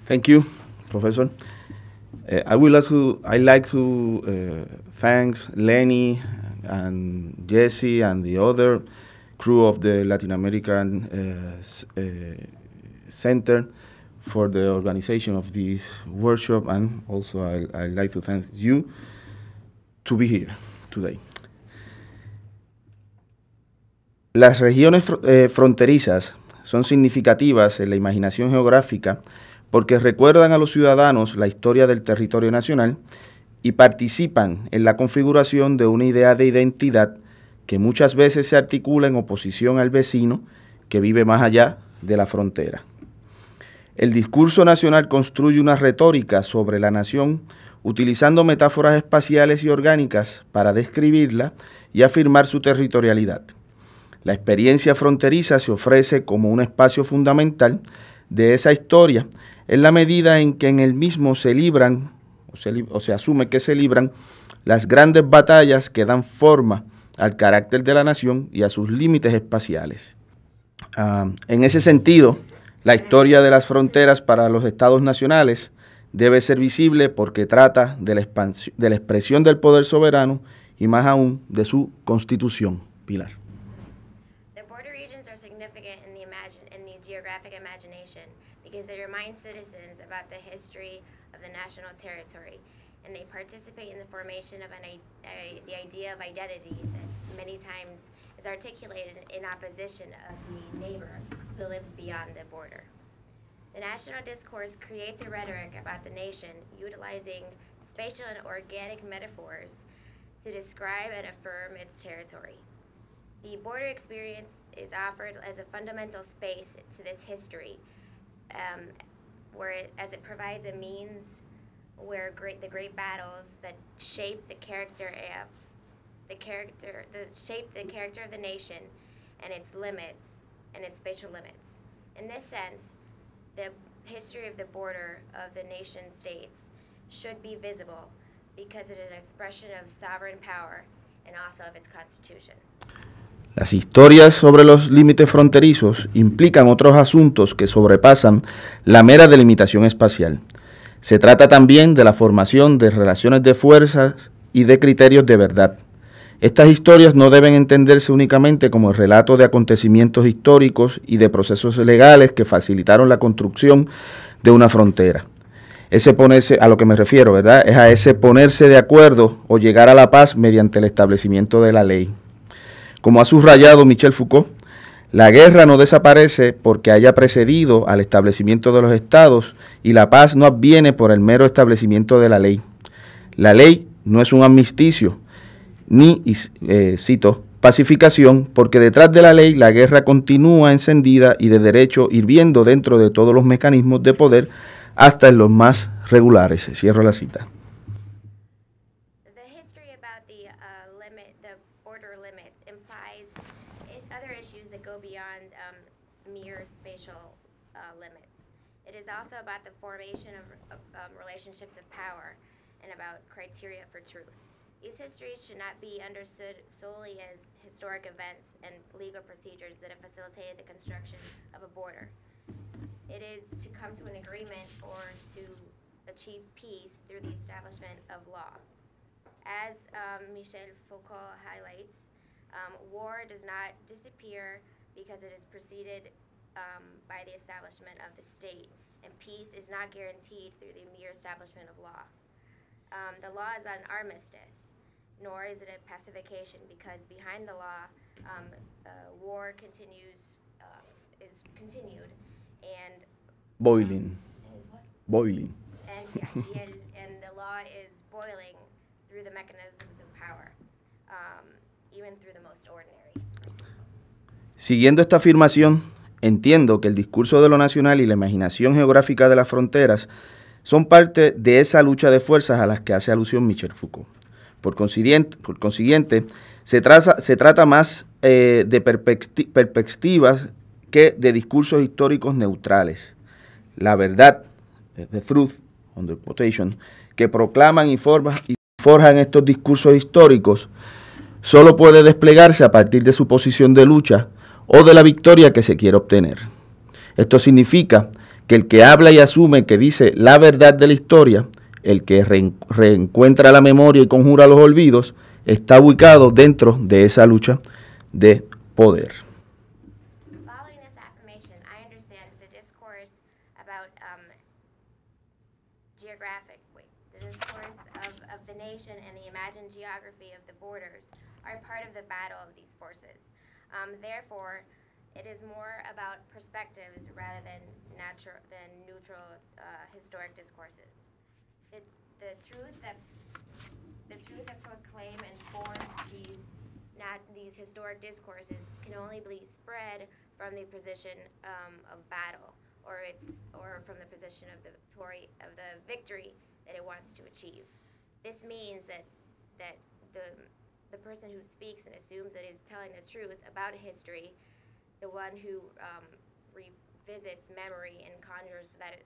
Thank you, Professor. I like to thank Lenny and Jesse and the other crew of the Latin American Center for the organization of this workshop, and also I'd like to thank you to be here today. Las regiones fronterizas son significativas en la imaginación geográfica porque recuerdan a los ciudadanos la historia del territorio nacional y participan en la configuración de una idea de identidad que muchas veces se articula en oposición al vecino que vive más allá de la frontera. El discurso nacional construye una retórica sobre la nación utilizando metáforas espaciales y orgánicas para describirla y afirmar su territorialidad. La experiencia fronteriza se ofrece como un espacio fundamental de esa historia en la medida en que en el mismo se libran, o se asume que se libran, las grandes batallas que dan forma al carácter de la nación y a sus límites espaciales. En ese sentido, la historia de las fronteras para los estados nacionales debe ser visible porque trata de la expresión del poder soberano y más aún de su constitución. Pilar. Because they remind citizens about the history of the national territory, and they participate in the formation of the idea of identity that many times is articulated in opposition of the neighbor who lives beyond the border. The national discourse creates a rhetoric about the nation utilizing spatial and organic metaphors to describe and affirm its territory. The border experience is offered as a fundamental space to this history, as it provides a means where the great battles that shape the character of the nation and its limits and its spatial limits. In this sense, the history of the border of the nation states should be visible because it is an expression of sovereign power and also of its constitution. Las historias sobre los límites fronterizos implican otros asuntos que sobrepasan la mera delimitación espacial. Se trata también de la formación de relaciones de fuerzas y de criterios de verdad. Estas historias no deben entenderse únicamente como el relato de acontecimientos históricos y de procesos legales que facilitaron la construcción de una frontera. A lo que me refiero, ¿verdad? Es a ese ponerse de acuerdo o llegar a la paz mediante el establecimiento de la ley. Como ha subrayado Michel Foucault, la guerra no desaparece porque haya precedido al establecimiento de los estados y la paz no adviene por el mero establecimiento de la ley. La ley no es un armisticio, ni, cito, pacificación, porque detrás de la ley la guerra continúa encendida y de derecho hirviendo dentro de todos los mecanismos de poder, hasta en los más regulares. Cierro la cita. About the formation of relationships of power and about criteria for truth. These histories should not be understood solely as historic events and legal procedures that have facilitated the construction of a border. It is to come to an agreement or to achieve peace through the establishment of law. As Michel Foucault highlights, war does not disappear because it is preceded by the establishment of the state. And peace is not guaranteed through the mere establishment of law. The law is not an armistice, nor is it a pacification, because behind the law, war is continued, and boiling. And the law is boiling through the mechanisms of power, even through the most ordinary. Siguiendo esta afirmación, entiendo que el discurso de lo nacional y la imaginación geográfica de las fronteras son parte de esa lucha de fuerzas a las que hace alusión Michel Foucault. Por consiguiente, se trata más de perspectivas que de discursos históricos neutrales. La verdad, the truth, under quotation, que proclaman y forjan estos discursos históricos, solo puede desplegarse a partir de su posición de lucha o de la victoria que se quiere obtener. Esto significa que el que habla y asume que dice la verdad de la historia, el que reencuentra la memoria y conjura los olvidos, está ubicado dentro de esa lucha de poder. Following this affirmation, I understand the discourse about the discourse of the nation and the imagined geography of the borders are part of the battle of these forces. Therefore, it is more about perspectives rather than neutral historic discourses. The truth that proclaim and form these historic discourses can only be spread from the position of battle, or from the position of the victory that it wants to achieve. This means that the person who speaks and assumes that is telling the truth about history, the one who revisits memory and conjures that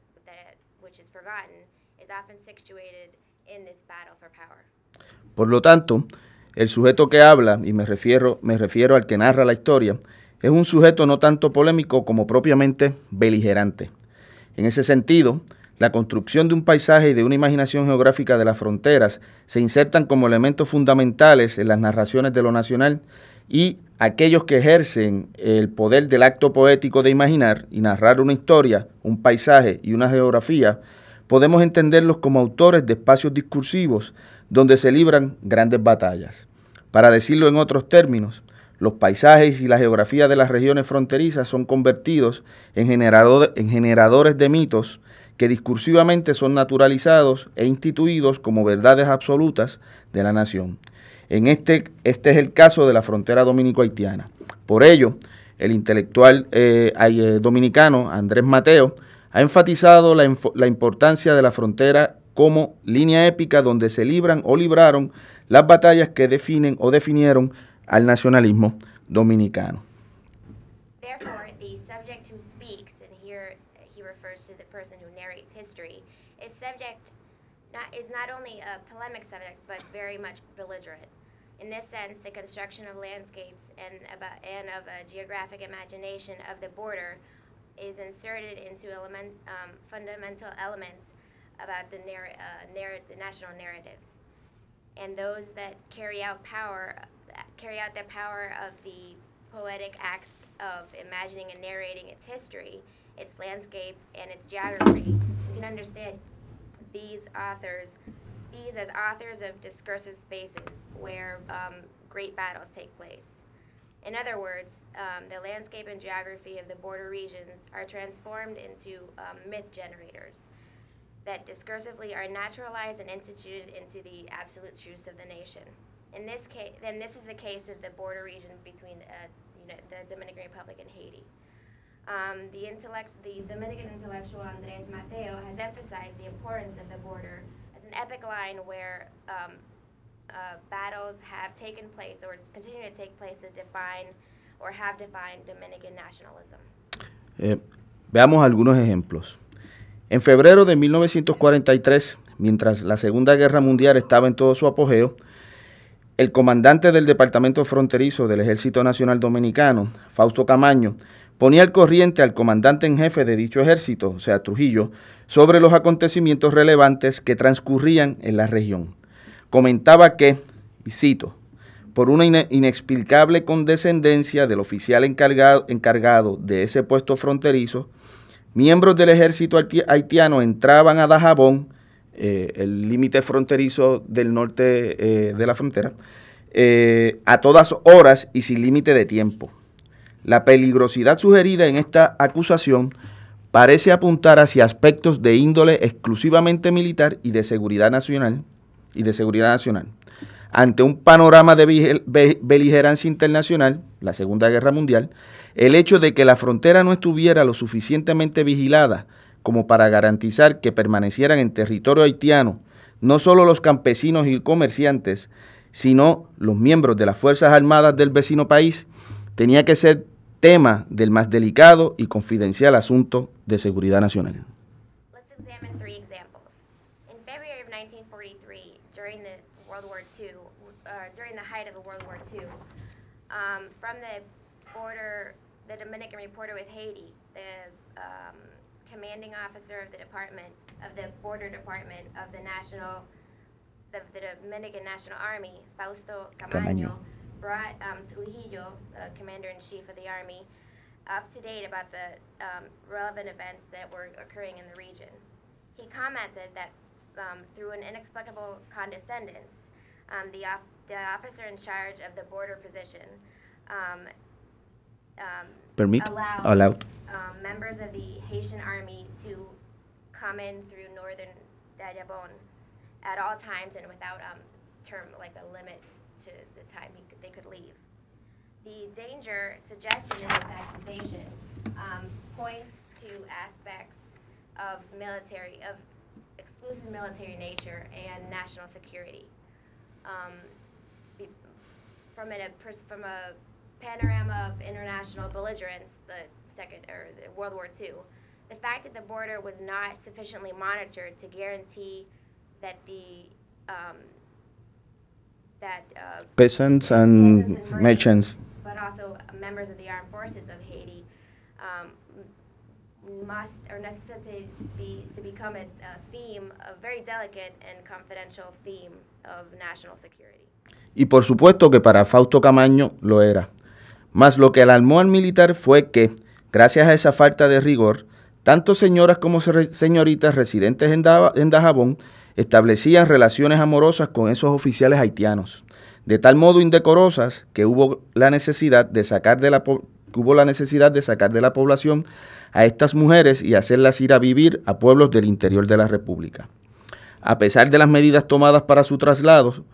which is forgotten, is often situated in this battle for power. Por lo tanto, el sujeto que habla, y me refiero al que narra la historia, es un sujeto no tanto polémico como propiamente beligerante. En ese sentido, la construcción de un paisaje y de una imaginación geográfica de las fronteras se insertan como elementos fundamentales en las narraciones de lo nacional, y aquellos que ejercen el poder del acto poético de imaginar y narrar una historia, un paisaje y una geografía, podemos entenderlos como autores de espacios discursivos donde se libran grandes batallas. Para decirlo en otros términos, los paisajes y la geografía de las regiones fronterizas son convertidos en generadores de mitos que discursivamente son naturalizados e instituidos como verdades absolutas de la nación. Este es el caso de la frontera dominico-haitiana. Por ello, el intelectual dominicano Andrés Mateo ha enfatizado la importancia de la frontera como línea épica donde se libran o libraron las batallas que definen o definieron al nacionalismo dominicano. Therefore, the subject who speaks, and here he refers to the person who narrates history, is not only a polemic subject, but very much belligerent. In this sense, the construction of landscapes and of a geographic imagination of the border is inserted into fundamental elements about the national narratives, and those that carry out the power of the poetic acts of imagining and narrating its history, its landscape, and its geography. You can understand these as authors of discursive spaces where great battles take place. In other words, the landscape and geography of the border regions are transformed into myth generators that discursively are naturalized and instituted into the absolute truths of the nation. In this case, then this is the case of the border region between the Dominican Republic and Haiti. The Dominican intellectual Andrés Mateo has emphasized the importance of the border as an epic line where battles have taken place or continue to take place that define or have defined Dominican nationalism. Veamos algunos ejemplos. En febrero de 1943, mientras la Segunda Guerra Mundial estaba en todo su apogeo, el comandante del Departamento Fronterizo del Ejército Nacional Dominicano, Fausto Camaño, ponía al corriente al comandante en jefe de dicho ejército, o sea, Trujillo, sobre los acontecimientos relevantes que transcurrían en la región. Comentaba que, y cito, por una inexplicable condescendencia del oficial encargado de ese puesto fronterizo, miembros del ejército haitiano entraban a Dajabón, el límite fronterizo del norte de la frontera, a todas horas y sin límite de tiempo. La peligrosidad sugerida en esta acusación parece apuntar hacia aspectos de índole exclusivamente militar y de seguridad nacional. Ante un panorama de beligerancia internacional, la Segunda Guerra Mundial, el hecho de que la frontera no estuviera lo suficientemente vigilada como para garantizar que permanecieran en territorio haitiano no solo los campesinos y comerciantes, sino los miembros de las Fuerzas Armadas del vecino país, tenía que ser tema del más delicado y confidencial asunto de seguridad nacional. Let's examine three examples. In February of 1943, during the height of the World War II, from the border, the Dominican border with Haiti, the commanding officer of the Border Department of the Dominican National Army, Fausto Camaño, brought Trujillo, commander-in-chief of the army, up to date about the relevant events that were occurring in the region. He commented that through an inexplicable condescendence, the officer in charge of the border position allowed members of the Haitian army to come in through northern Dajabon at all times and without like a limit to the time they could leave. The danger suggested in this accusation points to aspects of exclusive military nature and national security. From a panorama of international belligerence, the World War II, the fact that the border was not sufficiently monitored to guarantee that peasants and merchants, but also members of the armed forces of Haiti, necessitated to become a very delicate and confidential theme of national security. Y por supuesto que para Fausto Camaño lo era. Mas lo que alarmó al militar fue que, gracias a esa falta de rigor, tanto señoras como señoritas residentes en Dajabón establecían relaciones amorosas con esos oficiales haitianos, de tal modo indecorosas que hubo la necesidad de sacar de la población a estas mujeres y hacerlas ir a vivir a pueblos del interior de la República. A pesar de las medidas tomadas para su traslado,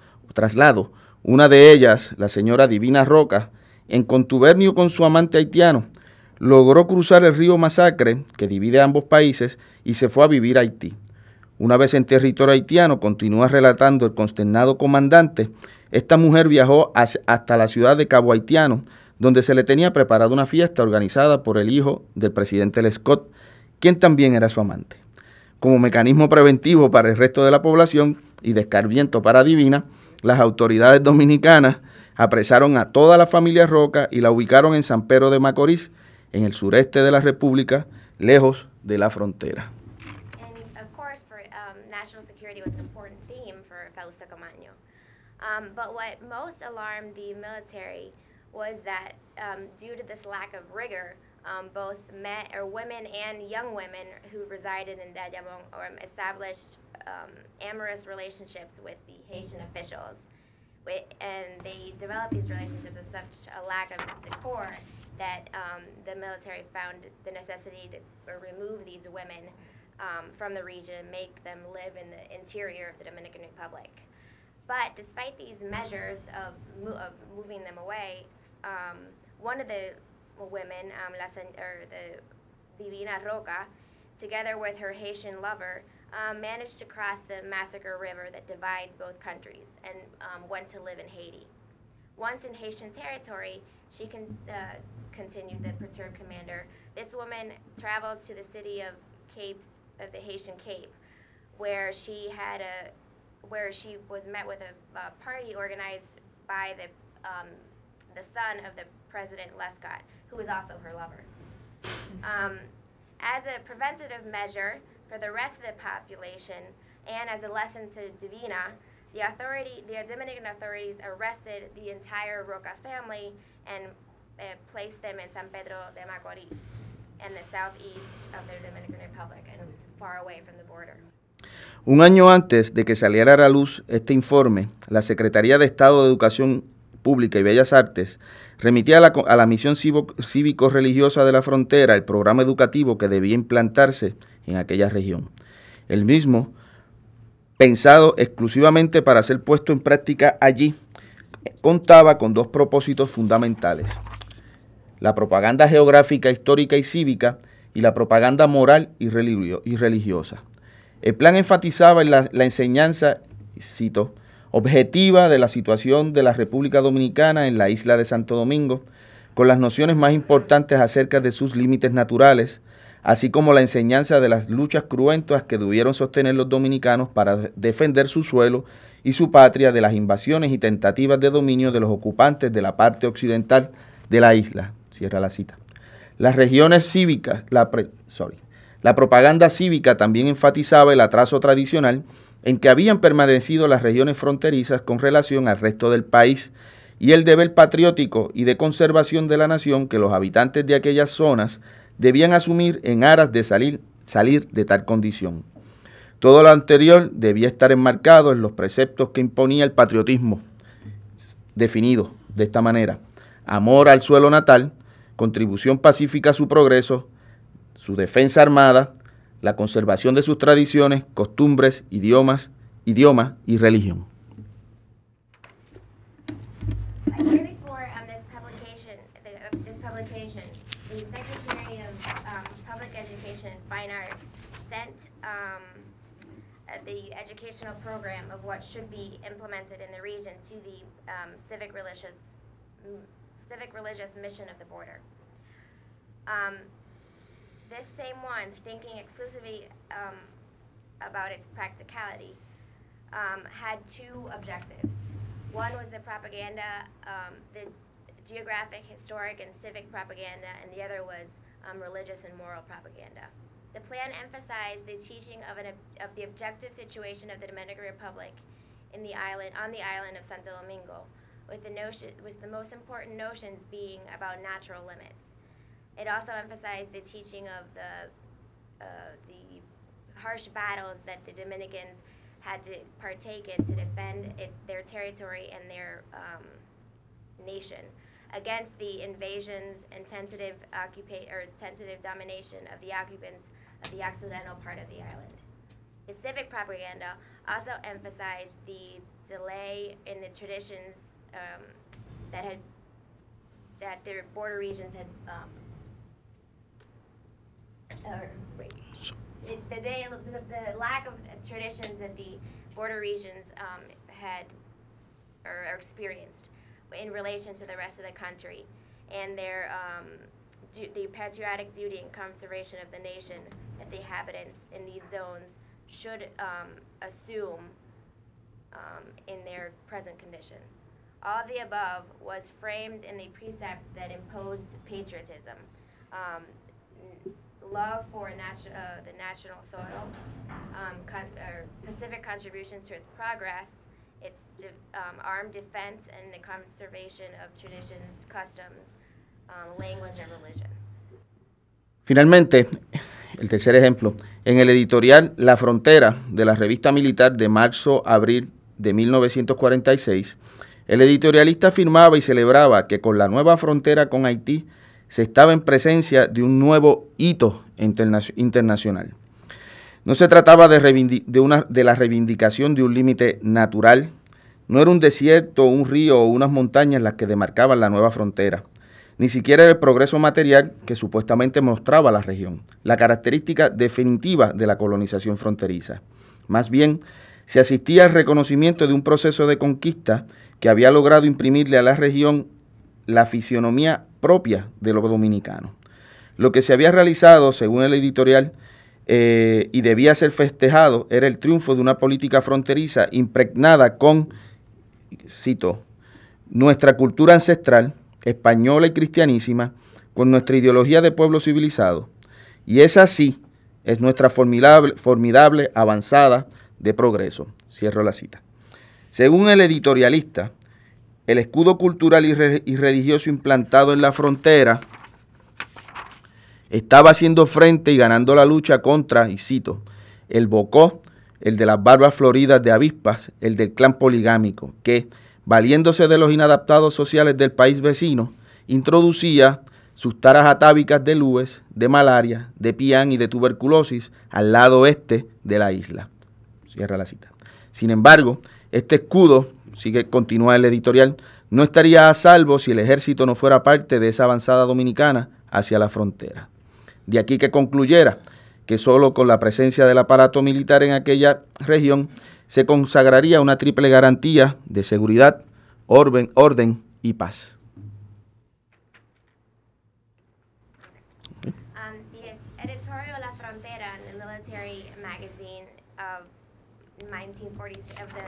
una de ellas, la señora Divina Roca, en contubernio con su amante haitiano, logró cruzar el río Masacre, que divide ambos países, y se fue a vivir a Haití. Una vez en territorio haitiano, continúa relatando el consternado comandante, esta mujer viajó hasta la ciudad de Cabo Haitiano, donde se le tenía preparada una fiesta organizada por el hijo del presidente Lescott, quien también era su amante. Como mecanismo preventivo para el resto de la población y de escarmiento para Divina, las autoridades dominicanas apresaron a toda la familia Roca y la ubicaron en San Pedro de Macorís, en el sureste de la República, lejos de la frontera. And of course, national security was an important theme for Fausto Camaño. But what most alarmed the military was that due to this lack of rigor, both women and young women who resided in Dajabon established amorous relationships with the Haitian officials. And they developed these relationships with such a lack of decor that the military found the necessity to remove these women from the region and make them live in the interior of the Dominican Republic. But despite these measures of moving them away, one of the women, the Divina Roca, together with her Haitian lover, managed to cross the Massacre River that divides both countries and went to live in Haiti. Once in Haitian territory, she continued, the perturbed commander, this woman traveled to the city of the Haitian Cape, where she was met with a party organized by the son of the President Lescott, who was also her lover. As a preventative measure for the rest of the population, and as a lesson to Divina, the Dominican authorities arrested the entire Roca family and placed them in San Pedro de Macorís, in the southeast of the Dominican Republic, and far away from the border. Un año antes de que saliera a la luz este informe, la Secretaría de Estado de Educación Pública y Bellas Artes remitía a la misión cívico-religiosa de la frontera el programa educativo que debía implantarse en aquella región. El mismo, pensado exclusivamente para ser puesto en práctica allí, contaba con dos propósitos fundamentales: la propaganda geográfica, histórica y cívica, y la propaganda moral y religiosa. El plan enfatizaba en la enseñanza, cito, objetiva de la situación de la República Dominicana en la isla de Santo Domingo, con las nociones más importantes acerca de sus límites naturales, así como la enseñanza de las luchas cruentas que debieron sostener los dominicanos para defender su suelo y su patria de las invasiones y tentativas de dominio de los ocupantes de la parte occidental de la isla. Cierra la cita. Las regiones La propaganda cívica también enfatizaba el atraso tradicional en que habían permanecido las regiones fronterizas con relación al resto del país y el deber patriótico y de conservación de la nación que los habitantes de aquellas zonas debían asumir en aras de salir de tal condición. Todo lo anterior debía estar enmarcado en los preceptos que imponía el patriotismo, definido de esta manera: amor al suelo natal, contribución pacífica a su progreso, su defensa armada, la conservación de sus tradiciones, costumbres, idioma y religión. A year before this publication, the Secretary of Public Education and Fine Arts sent the educational program of what should be implemented in the region to the civic religious mission of the border. This same one, thinking exclusively about its practicality, had two objectives. One was the propaganda, the geographic, historic, and civic propaganda, and the other was religious and moral propaganda. The plan emphasized the teaching of the objective situation of the Dominican Republic on the island of Santo Domingo, with the most important notions being about natural limits. It also emphasized the teaching of the harsh battles that the Dominicans had to partake in to defend their territory and their nation against the invasions and tentative domination of the occupants of the occidental part of the island. The civic propaganda also emphasized the delay in the traditions that their border regions had. The lack of traditions that the border regions had or experienced in relation to the rest of the country, and their the patriotic duty and conservation of the nation that the inhabitants in these zones should assume in their present condition. All of the above was framed in the precept that imposed patriotism, love for the national soil, Pacific contributions to its progress, its armed defense, and the conservation of traditions, customs, language, and religion. Finalmente, el tercer ejemplo, en el editorial La Frontera de la revista militar de marzo-abril de 1946, el editorialista afirmaba y celebraba que con la nueva frontera con Haití se estaba en presencia de un nuevo hito internacional. No se trataba de la reivindicación de un límite natural, no era un desierto, un río o unas montañas las que demarcaban la nueva frontera, ni siquiera era el progreso material que supuestamente mostraba la región, la característica definitiva de la colonización fronteriza. Más bien, se asistía al reconocimiento de un proceso de conquista que había logrado imprimirle a la región la fisionomía propia de lo dominicano. Lo que se había realizado, según el editorial, y debía ser festejado, era el triunfo de una política fronteriza impregnada con, cito, nuestra cultura ancestral, española y cristianísima, con nuestra ideología de pueblo civilizado. Y esa sí es nuestra formidable avanzada de progreso. Cierro la cita. Según el editorialista, el escudo cultural y religioso implantado en la frontera estaba haciendo frente y ganando la lucha contra, y cito, el bocó, el de las barbas floridas de avispas, el del clan poligámico, que, valiéndose de los inadaptados sociales del país vecino, introducía sus taras atávicas de lues, de malaria, de pián y de tuberculosis al lado este de la isla. Cierra la cita. Sin embargo, este escudo, continúa el editorial, no estaría a salvo si el ejército no fuera parte de esa avanzada dominicana hacia la frontera. De aquí que concluyera que solo con la presencia del aparato militar en aquella región se consagraría una triple garantía de seguridad, orden y paz. The editorial La Frontera in the military magazine of 1940 of the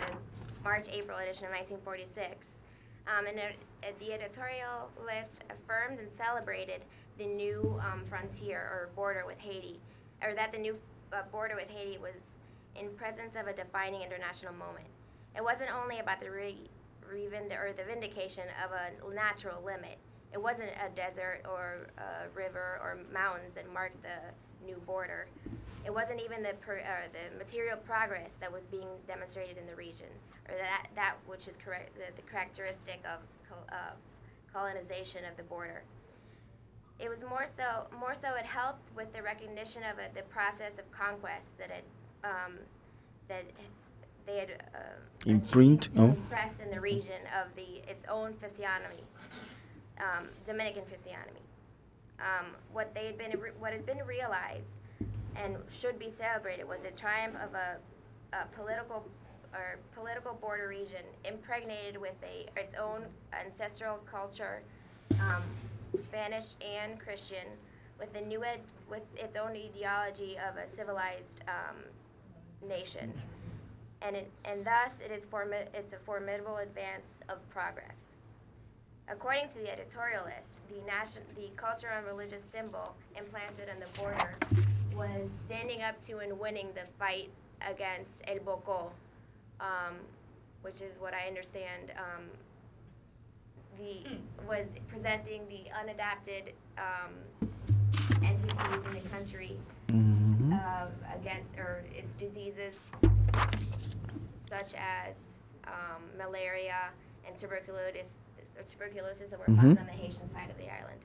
March-April edition of 1946. The editorial list affirmed and celebrated the new frontier or border with Haiti, or that the new border with Haiti was in presence of a defining international moment. It wasn't only about the vindication of a natural limit. It wasn't a desert or a river or mountains that marked the new border. It wasn't even the material progress that was being demonstrated in the region, or that which is the characteristic of colonization of the border. It was more so it helped with the recognition of the process of conquest that they had impressed in the region of its own physiognomy, Dominican physiognomy. What had been realized and should be celebrated was a triumph of a political border region impregnated with its own ancestral culture, Spanish and Christian, with its own ideology of a civilized nation, and thus it's a formidable advance of progress. According to the editorialist, the cultural and religious symbol implanted on the border was standing up to and winning the fight against El Bocó, which is what I understand was presenting the unadapted entities in the country against its diseases such as malaria and tuberculosis that were found on the Haitian side of the island.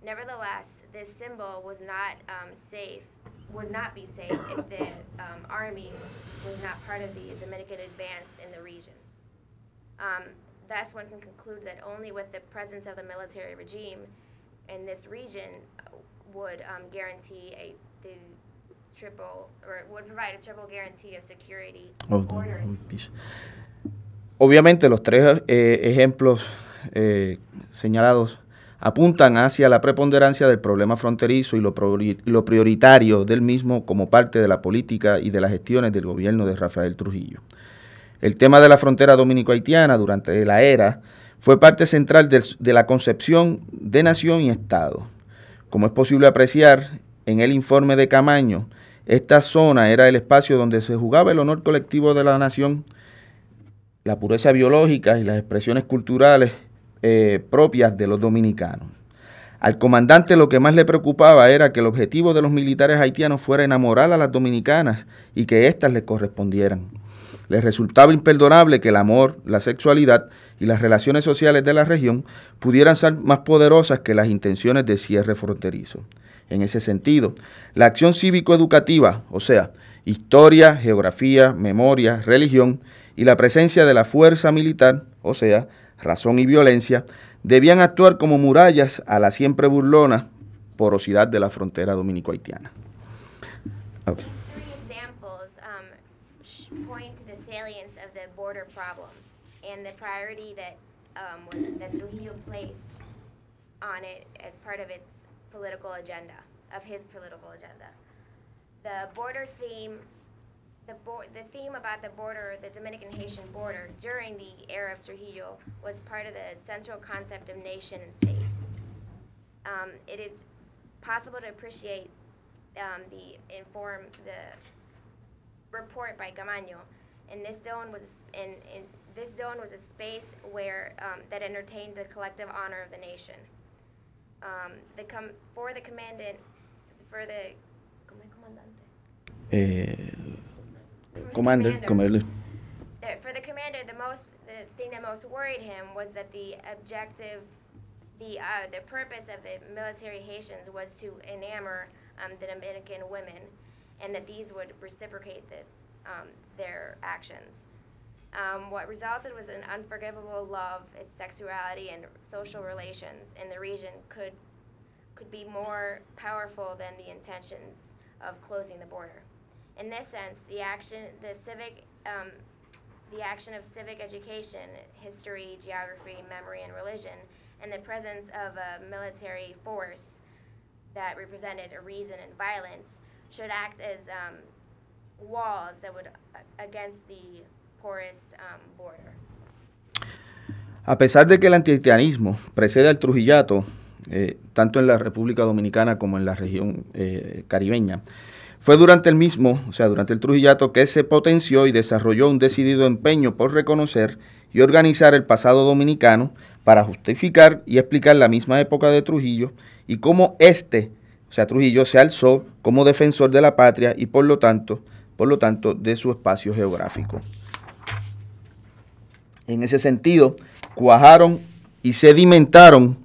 Nevertheless, this symbol would not be safe if the army was not part of the Dominican advance in the region. Thus, one can conclude that only with the presence of the military regime in this region would would provide a triple guarantee of security and order. Obviamente, los tres ejemplos señalados apuntan hacia la preponderancia del problema fronterizo y lo prioritario del mismo como parte de la política y de las gestiones del gobierno de Rafael Trujillo. El tema de la frontera dominico-haitiana durante la era fue parte central de la concepción de nación y Estado. Como es posible apreciar en el informe de Camaño, esta zona era el espacio donde se jugaba el honor colectivo de la nación, la pureza biológica y las expresiones culturales propias de los dominicanos. Al comandante lo que más le preocupaba era que el objetivo de los militares haitianos fuera enamorar a las dominicanas y que éstas les correspondieran. Les resultaba imperdonable que el amor, la sexualidad y las relaciones sociales de la región pudieran ser más poderosas que las intenciones de cierre fronterizo. En ese sentido, la acción cívico-educativa, o sea, historia, geografía, memoria, religión y la presencia de la fuerza militar, o sea, razón y violencia, debían actuar como murallas a la siempre burlona porosidad de la frontera dominico-haitiana. Okay. Point to the salience of the border problem and the priority that Trujillo placed on it as part of his political agenda. The border theme, the theme about the border, the Dominican-Haitian border during the era of Trujillo was part of the central concept of nation and state. It is possible to appreciate the report by Camaño, and this zone was a space where that entertained the collective honor of the nation. For the commander, the thing that most worried him was that the purpose of the military Haitians was to enamor the Dominican women, and that these would reciprocate their actions. What resulted was an unforgivable love. Its sexuality and social relations in the region could be more powerful than the intentions of closing the border. In this sense, the action of civic education, history, geography, memory, and religion, and the presence of a military force that represented a reason and violence should act as walls that would against the porous border. A pesar de que el antihaitianismo precede al trujillato, tanto en la República Dominicana como en la región caribeña. Fue durante el mismo, o sea, durante el Trujillato, que se potenció y desarrolló un decidido empeño por reconocer y organizar el pasado dominicano para justificar y explicar la misma época de Trujillo y cómo o sea, Trujillo se alzó como defensor de la patria y por lo tanto, de su espacio geográfico. En ese sentido, cuajaron y sedimentaron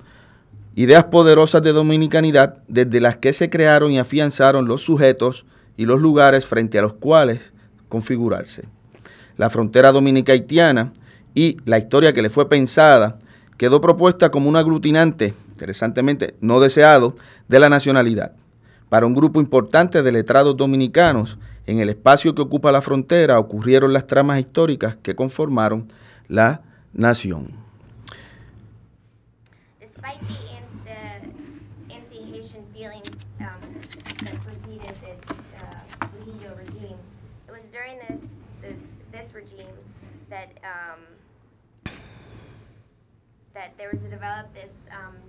ideas poderosas de dominicanidad desde las que se crearon y afianzaron los sujetos y los lugares frente a los cuales configurarse. La frontera dominica-haitiana y la historia que le fue pensada quedó propuesta como un aglutinante, interesantemente no deseado, de la nacionalidad. Para un grupo importante de letrados dominicanos, en el espacio que ocupa la frontera ocurrieron las tramas históricas que conformaron la nación. Despite the anti-Haitian feelings that preceded the Trujillo regime, it was during this regime that that there was to develop this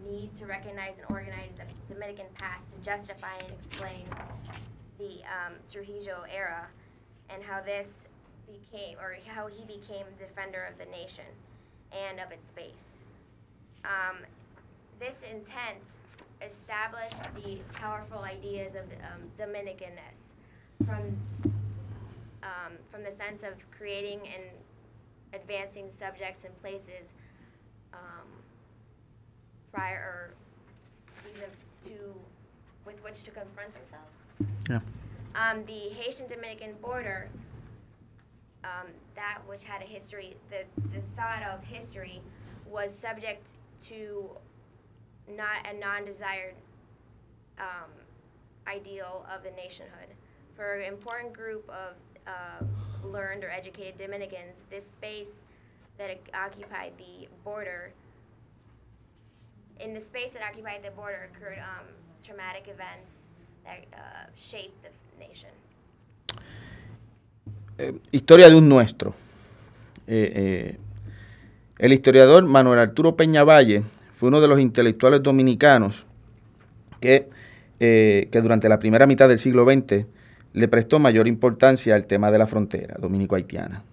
need to recognize and organize the Dominican past to justify and explain the Trujillo era and how this became, or how he became the defender of the nation and of its space. This intent established the powerful ideas of Dominicanness from the sense of creating and advancing subjects and places prior, or even with which to confront themselves. Yeah. The Haitian-Dominican border, that which had a history, the thought of history was subject to a non-desired ideal of the nationhood. For an important group of learned or educated Dominicans, this space that occupied the border, occurred traumatic events that shaped the nation. Historia de un nuestro. El historiador Manuel Arturo Peñavalle fue uno de los intelectuales dominicanos que durante la primera mitad del siglo XX le prestó mayor importancia al tema de la frontera dominico-haitiana.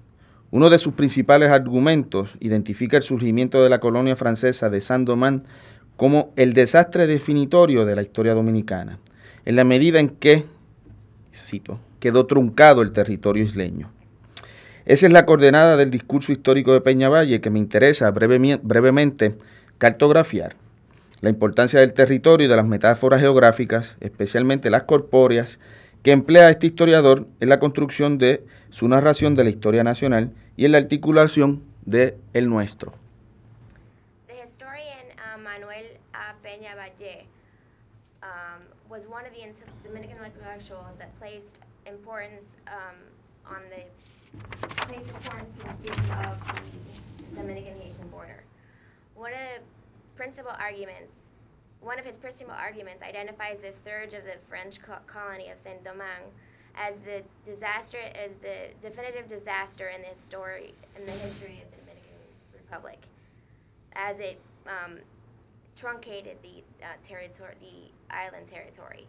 Uno de sus principales argumentos identifica el surgimiento de la colonia francesa de Saint-Domingue como el desastre definitorio de la historia dominicana, en la medida en que, cito, quedó truncado el territorio isleño. Esa es la coordenada del discurso histórico de Peñavalle que me interesa brevemente cartografiar. La importancia del territorio y de las metáforas geográficas, especialmente las corpóreas, que emplea este historiador en la construcción de su narración de la historia nacional y en la articulación de el nuestro. The historian Manuel Peñavalle was one of the Dominican intellectuals that placed importance to the thinking of the Dominican-Haitian border. One of his principal arguments identifies the surge of the French colony of Saint-Domingue as the definitive disaster in the history of the Dominican Republic, as it truncated the island territory.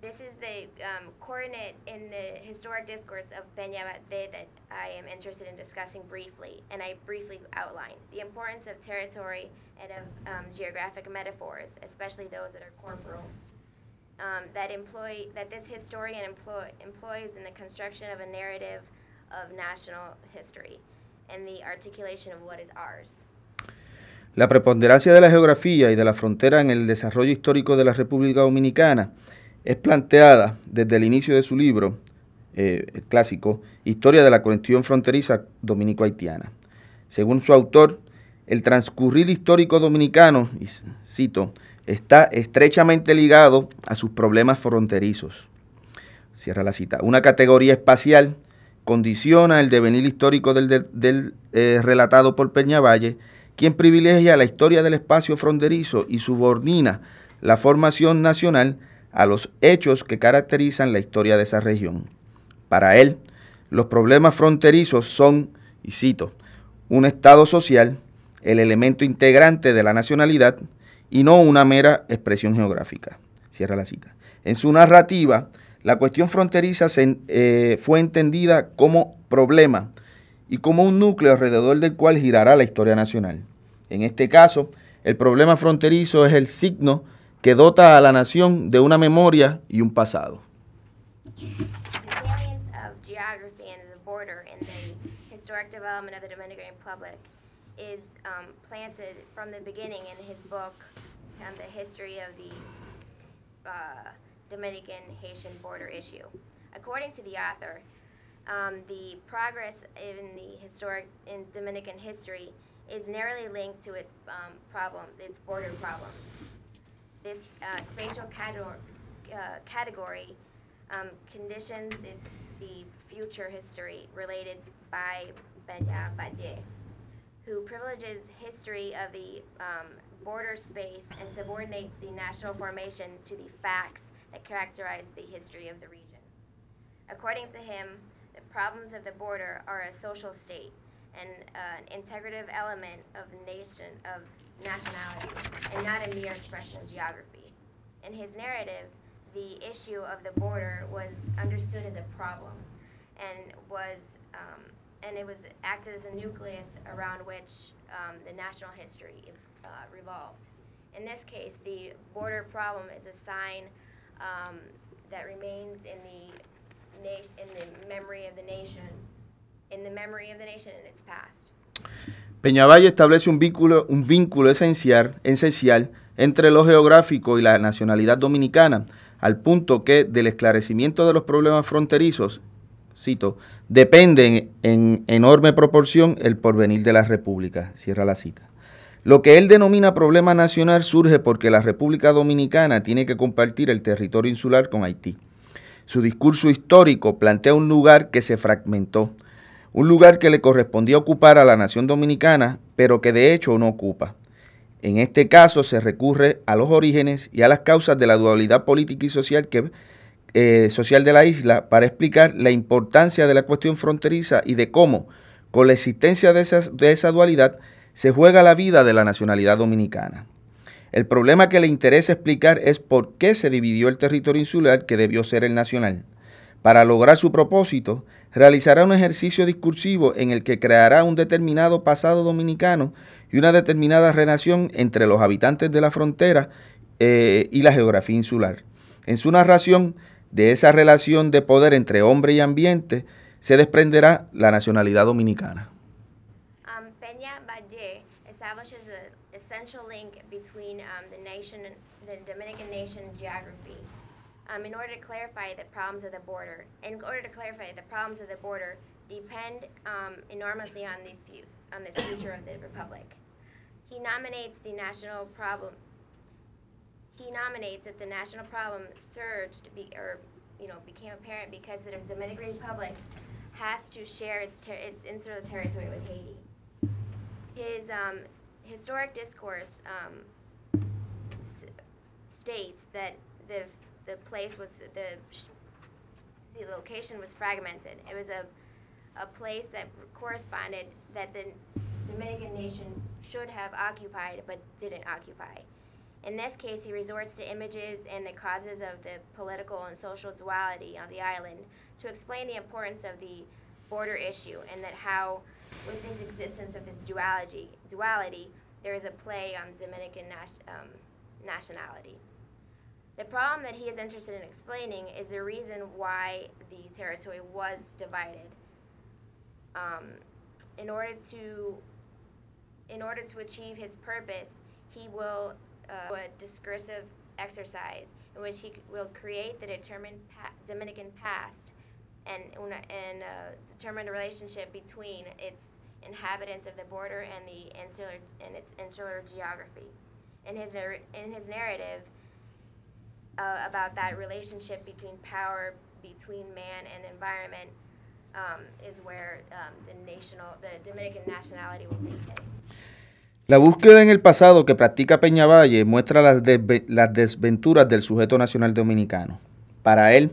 This is the coordinate in the historic discourse of Peñavalle that I am interested in discussing briefly, and I briefly outline the importance of territory and of geographic metaphors, especially those that are corporal, that this historian employs in the construction of a narrative of national history and the articulation of what is ours. La preponderancia de la geografía y de la frontera en el desarrollo histórico de la República Dominicana es planteada desde el inicio de su libro, el clásico, Historia de la cuestión fronteriza dominico-haitiana. Según su autor, el transcurrir histórico dominicano, y cito, está estrechamente ligado a sus problemas fronterizos. Cierra la cita. Una categoría espacial condiciona el devenir histórico del relatado por Peñavalle, quien privilegia la historia del espacio fronterizo y subordina la formación nacional a los hechos que caracterizan la historia de esa región. Para él, los problemas fronterizos son, y cito, un estado social el elemento integrante de la nacionalidad y no una mera expresión geográfica. Cierra la cita. En su narrativa, la cuestión fronteriza fue entendida como problema y como un núcleo alrededor del cual girará la historia nacional. En este caso, el problema fronterizo es el signo que dota a la nación de una memoria y un pasado. The salience of geography and the border in the historic development of the Dominican Republic is planted from the beginning in his book, The History of the Dominican-Haitian Border Issue. According to the author, the progress in Dominican history is narrowly linked to its border problem. This spatial category conditions the future history related by Peña Valle, who privileges history of the border space and subordinates the national formation to the facts that characterize the history of the region. According to him, the problems of the border are a social state and an integrative element of nationality, and not a mere expression of geography. In his narrative, the issue of the border was understood as a problem, and it was acted as a nucleus around which the national history revolved. In this case, the border problem is a sign that remains in the memory of the nation, in its past. Peñavalle establece un vínculo esencial entre lo geográfico y la nacionalidad dominicana, al punto que del esclarecimiento de los problemas fronterizos, cito, depende en enorme proporción el porvenir de la República, cierra la cita. Lo que él denomina problema nacional surge porque la República Dominicana tiene que compartir el territorio insular con Haití. Su discurso histórico plantea un lugar que se fragmentó, un lugar que le correspondía ocupar a la nación dominicana, pero que de hecho no ocupa. En este caso se recurre a los orígenes y a las causas de la dualidad política y social social de la isla para explicar la importancia de la cuestión fronteriza y de cómo, con la existencia de esa dualidad, se juega la vida de la nacionalidad dominicana. El problema que le interesa explicar es por qué se dividió el territorio insular que debió ser el nacional. Para lograr su propósito, realizará un ejercicio discursivo en el que creará un determinado pasado dominicano y una determinada relación entre los habitantes de la frontera y la geografía insular. En su narración de esa relación de poder entre hombre y ambiente se desprenderá la nacionalidad dominicana. Peña Valle establishes an essential link between the Dominican nation and geography. In order to clarify the problems of the border, depend enormously on the future of the republic. He nominates that the national problem surged became apparent because the Dominican Republic has to share its insular territory with Haiti. His historic discourse states that the location was fragmented. It was a place that corresponded that the Dominican nation should have occupied but didn't occupy. In this case, he resorts to images and the causes of the political and social duality on the island to explain the importance of the border issue, and that how, with this existence of this duality, there is a play on Dominican nationality. The problem that he is interested in explaining is the reason why the territory was divided. In order to achieve his purpose, he will a discursive exercise in which he will create the determined Dominican past and determine the relationship between its inhabitants of the border and its insular geography. In his narrative about that relationship between power, between man and environment, is where the Dominican nationality will take place. La búsqueda en el pasado que practica Peñavalle muestra las desventuras del sujeto nacional dominicano. Para él,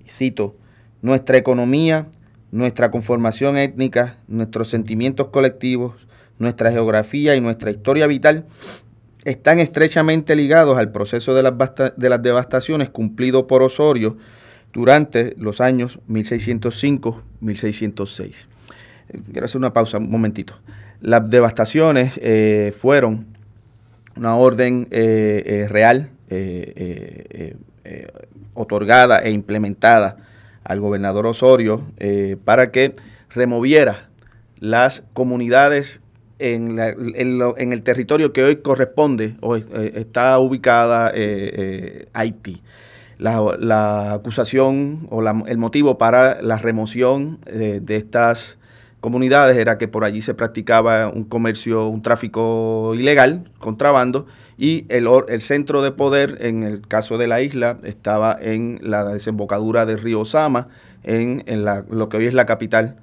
cito, nuestra economía, nuestra conformación étnica, nuestros sentimientos colectivos, nuestra geografía y nuestra historia vital están estrechamente ligados al proceso de las devastaciones cumplido por Osorio durante los años 1605-1606. Quiero hacer una pausa un momentito. Las devastaciones fueron una orden real otorgada e implementada al gobernador Osorio para que removiera las comunidades en el territorio que hoy corresponde, hoy está ubicada Haití. La acusación o el motivo para la remoción de estas comunidades era que por allí se practicaba un comercio, un tráfico ilegal, contrabando, y el centro de poder, en el caso de la isla, estaba en la desembocadura del río Sama, en lo que hoy es la capital,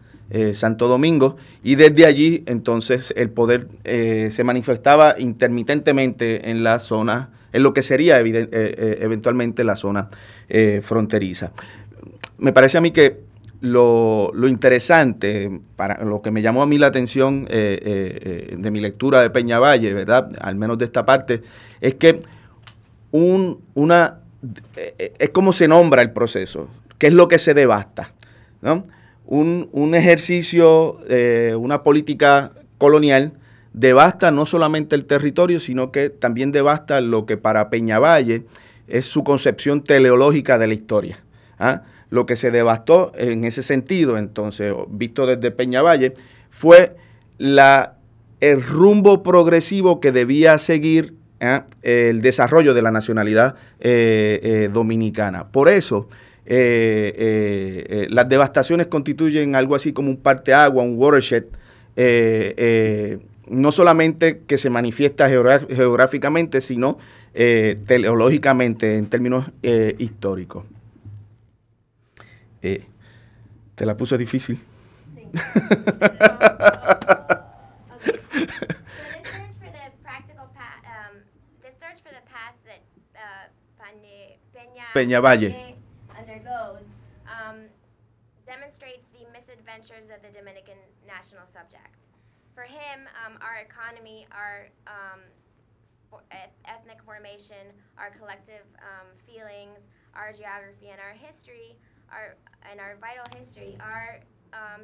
Santo Domingo, y desde allí entonces el poder se manifestaba intermitentemente en la zona, en lo que sería eventualmente la zona fronteriza. Me parece a mí que lo interesante, para lo que me llamó a mí la atención de mi lectura de Peñavalle, ¿verdad?, al menos de esta parte, es que es como se nombra el proceso, qué es lo que se devasta, ¿no? Un ejercicio, una política colonial devasta no solamente el territorio, sino que también devasta lo que para Peñavalle es su concepción teleológica de la historia, ¿ah? Lo que se devastó en ese sentido, entonces, visto desde Peñavalle, fue el rumbo progresivo que debía seguir el desarrollo de la nacionalidad dominicana. Por eso, las devastaciones constituyen algo así como un parteaguas, un watershed, no solamente que se manifiesta geográficamente, sino teleológicamente en términos históricos. ¿Te la puse difícil? Sí. Peñavalle undergoes demonstrates the misadventures of the Dominican national subject. For him, our economy, our ethnic formation, our collective feelings, our geography, and our history, and our vital history are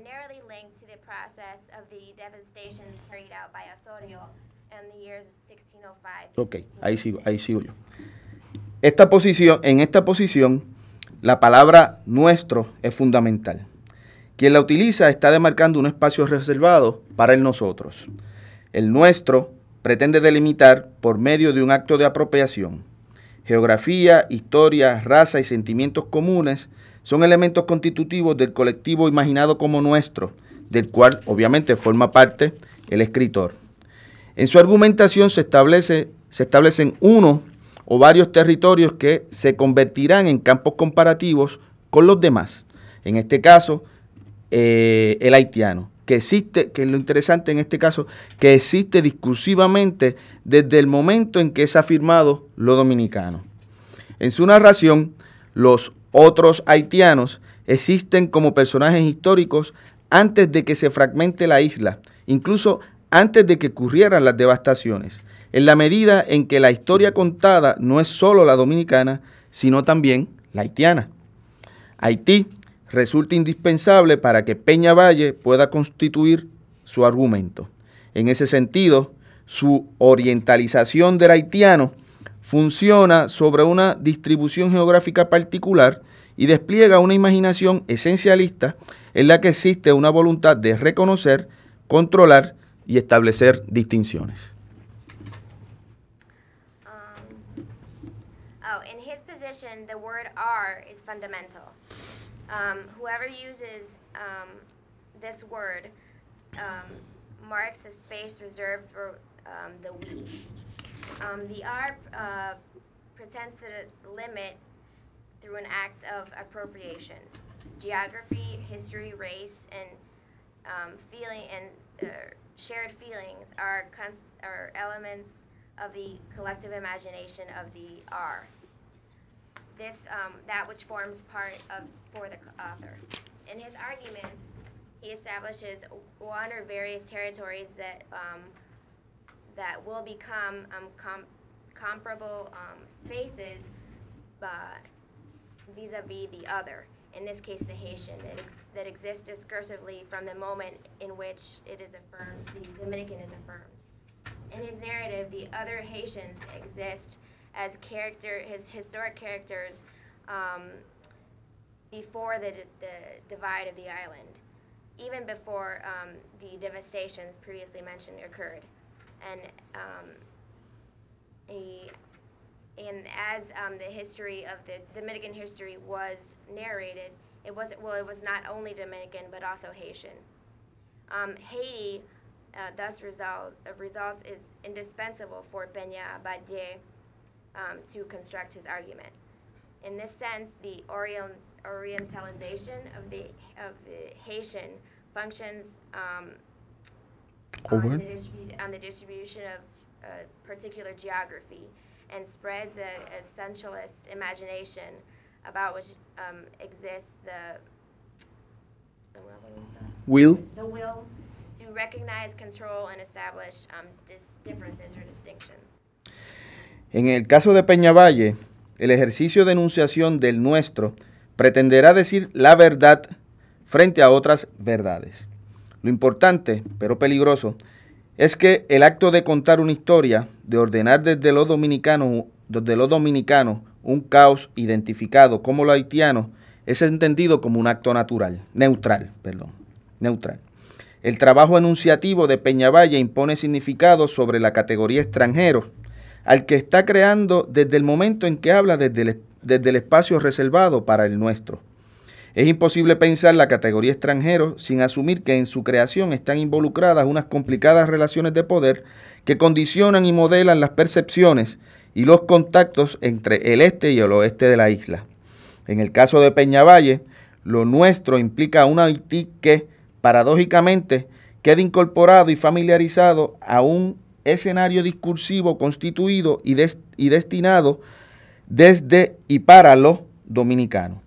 narrowly linked to the process of the devastation carried out by Osorio in the years 1605. Ok, ahí sigo yo. En esta posición, la palabra nuestro es fundamental. Quien la utiliza está demarcando un espacio reservado para el nosotros. El nuestro pretende delimitar por medio de un acto de apropiación. Geografía, historia, raza y sentimientos comunes son elementos constitutivos del colectivo imaginado como nuestro, del cual obviamente forma parte el escritor. En su argumentación se establecen uno o varios territorios que se convertirán en campos comparativos con los demás. En este caso, el haitiano, que existe, que es lo interesante en este caso, que existe discursivamente desde el momento en que es afirmado lo dominicano. En su narración, los otros haitianos existen como personajes históricos antes de que se fragmente la isla, incluso antes de que ocurrieran las devastaciones, en la medida en que la historia contada no es solo la dominicana, sino también la haitiana. Haití resulta indispensable para que Peñavalle pueda constituir su argumento. En ese sentido, su orientalización del haitiano funciona sobre una distribución geográfica particular y despliega una imaginación esencialista en la que existe una voluntad de reconocer, controlar y establecer distinciones. In his position, the word "our" is fundamental. Whoever uses this word marks a space reserved for the we. The "our" pretends to limit through an act of appropriation. Geography, history, race, and feeling and shared feelings are elements of the collective imagination of the "our." This, that which forms part of for the author. In his arguments, He establishes one or various territories that that will become comparable spaces vis-a-vis the other. In this case, the Haitian, that exists discursively from the moment in which it is affirmed, the Dominican is affirmed. In his narrative, the other Haitians exist as his historic characters before the divide of the island, even before the devastations previously mentioned occurred. And as the history of the Dominican history was narrated, it was not only Dominican but also Haitian. Haiti thus results is indispensable for Peña Abadie to construct his argument. In this sense, the orientalization of the Haitian functions on the distribution of a particular geography and spreads a essentialist imagination about which exists the will to recognize, control, and establish differences or distinctions. En el caso de Peñavalle, el ejercicio de enunciación del nuestro pretenderá decir la verdad frente a otras verdades. Lo importante, pero peligroso, es que el acto de contar una historia, de ordenar desde lo dominicano un caos identificado como lo haitiano, es entendido como un acto neutral. El trabajo enunciativo de Peñavalle impone significado sobre la categoría extranjero, al que está creando desde el momento en que habla desde el espacio reservado para el nuestro. Es imposible pensar la categoría extranjero sin asumir que en su creación están involucradas unas complicadas relaciones de poder que condicionan y modelan las percepciones y los contactos entre el este y el oeste de la isla. En el caso de Peñavalle, lo nuestro implica un Haití que, paradójicamente, queda incorporado y familiarizado a un escenario discursivo constituido y destinado desde y para los dominicanos.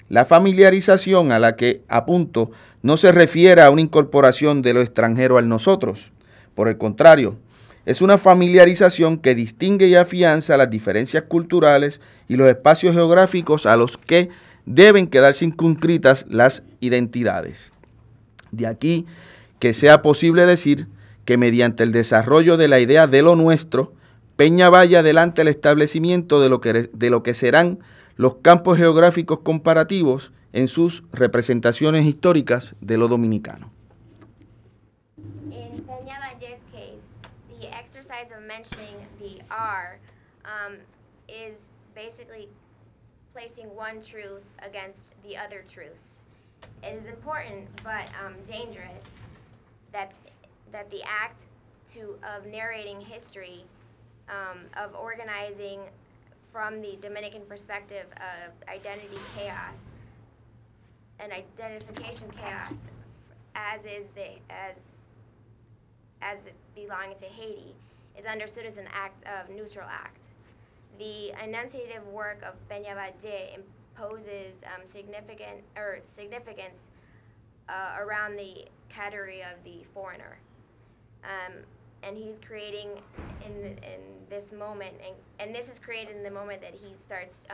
La familiarización a la que apunto no se refiere a una incorporación de lo extranjero al nosotros. Por el contrario, es una familiarización que distingue y afianza las diferencias culturales y los espacios geográficos a los que deben quedar circunscritas las identidades. De aquí que sea posible decir que mediante el desarrollo de la idea de lo nuestro, Peña vaya adelante el establecimiento de lo que serán los campos geográficos comparativos en sus representaciones históricas de lo dominicano. In Peña Valle's case, the exercise of mentioning the R is basically placing one truth against the other truths. It is important but dangerous that the act of narrating history, of organizing from the Dominican perspective of identity chaos, and identification chaos, as it belonging to Haiti, is understood as an neutral act. The enunciative work of Peña Valle imposes significance around the category of the foreigner. And he's creating in this moment, and this is created in the moment that he starts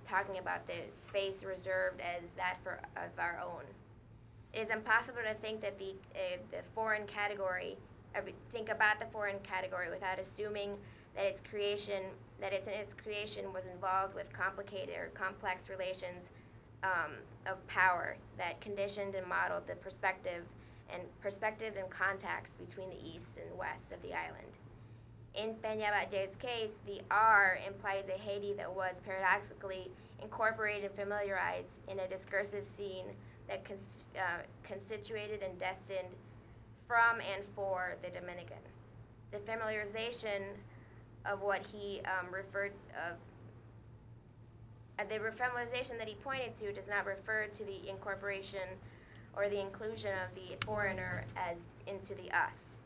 talking about the space reserved as that of our own. It is impossible to think that the foreign category, think about the foreign category without assuming that its creation was involved with complicated or complex relations of power that conditioned and modeled the perspective and contacts between the east and west of the island. In Peña Valle's case, the R implies a Haiti that was paradoxically incorporated and familiarized in a discursive scene that constituted and destined from and for the Dominican. The familiarization of what he the familiarization that he pointed to does not refer to the incorporation or the inclusion of the foreigner as into the us.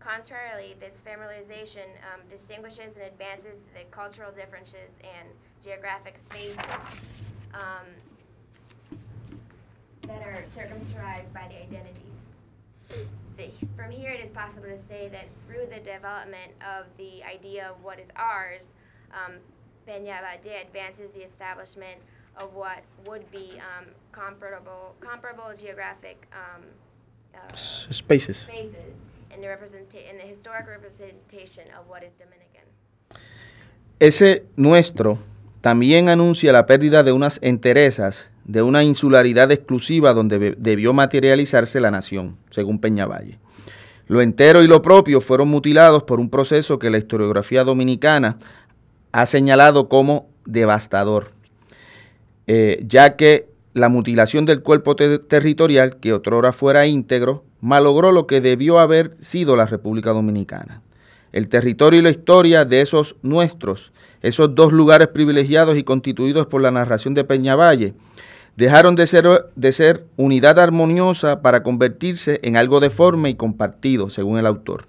Contrarily, this familiarization distinguishes and advances the cultural differences and geographic spaces that are circumscribed by the identities. From here, it is possible to say that through the development of the idea of what is ours, Peña-Valle advances the establishment of what would be comparable geographic spaces in the historic representation of what is Dominican. Ese nuestro también anuncia la pérdida de unas enterezas, de una insularidad exclusiva donde debió materializarse la nación, según Peña-Valle. Lo entero y lo propio fueron mutilados por un proceso que la historiografía dominicana ha señalado como devastador, ya que la mutilación del cuerpo territorial, que otrora fuera íntegro, malogró lo que debió haber sido la República Dominicana. El territorio y la historia de esos nuestros, esos dos lugares privilegiados y constituidos por la narración de Peña-Valle, dejaron de ser unidad armoniosa para convertirse en algo deforme y compartido, según el autor.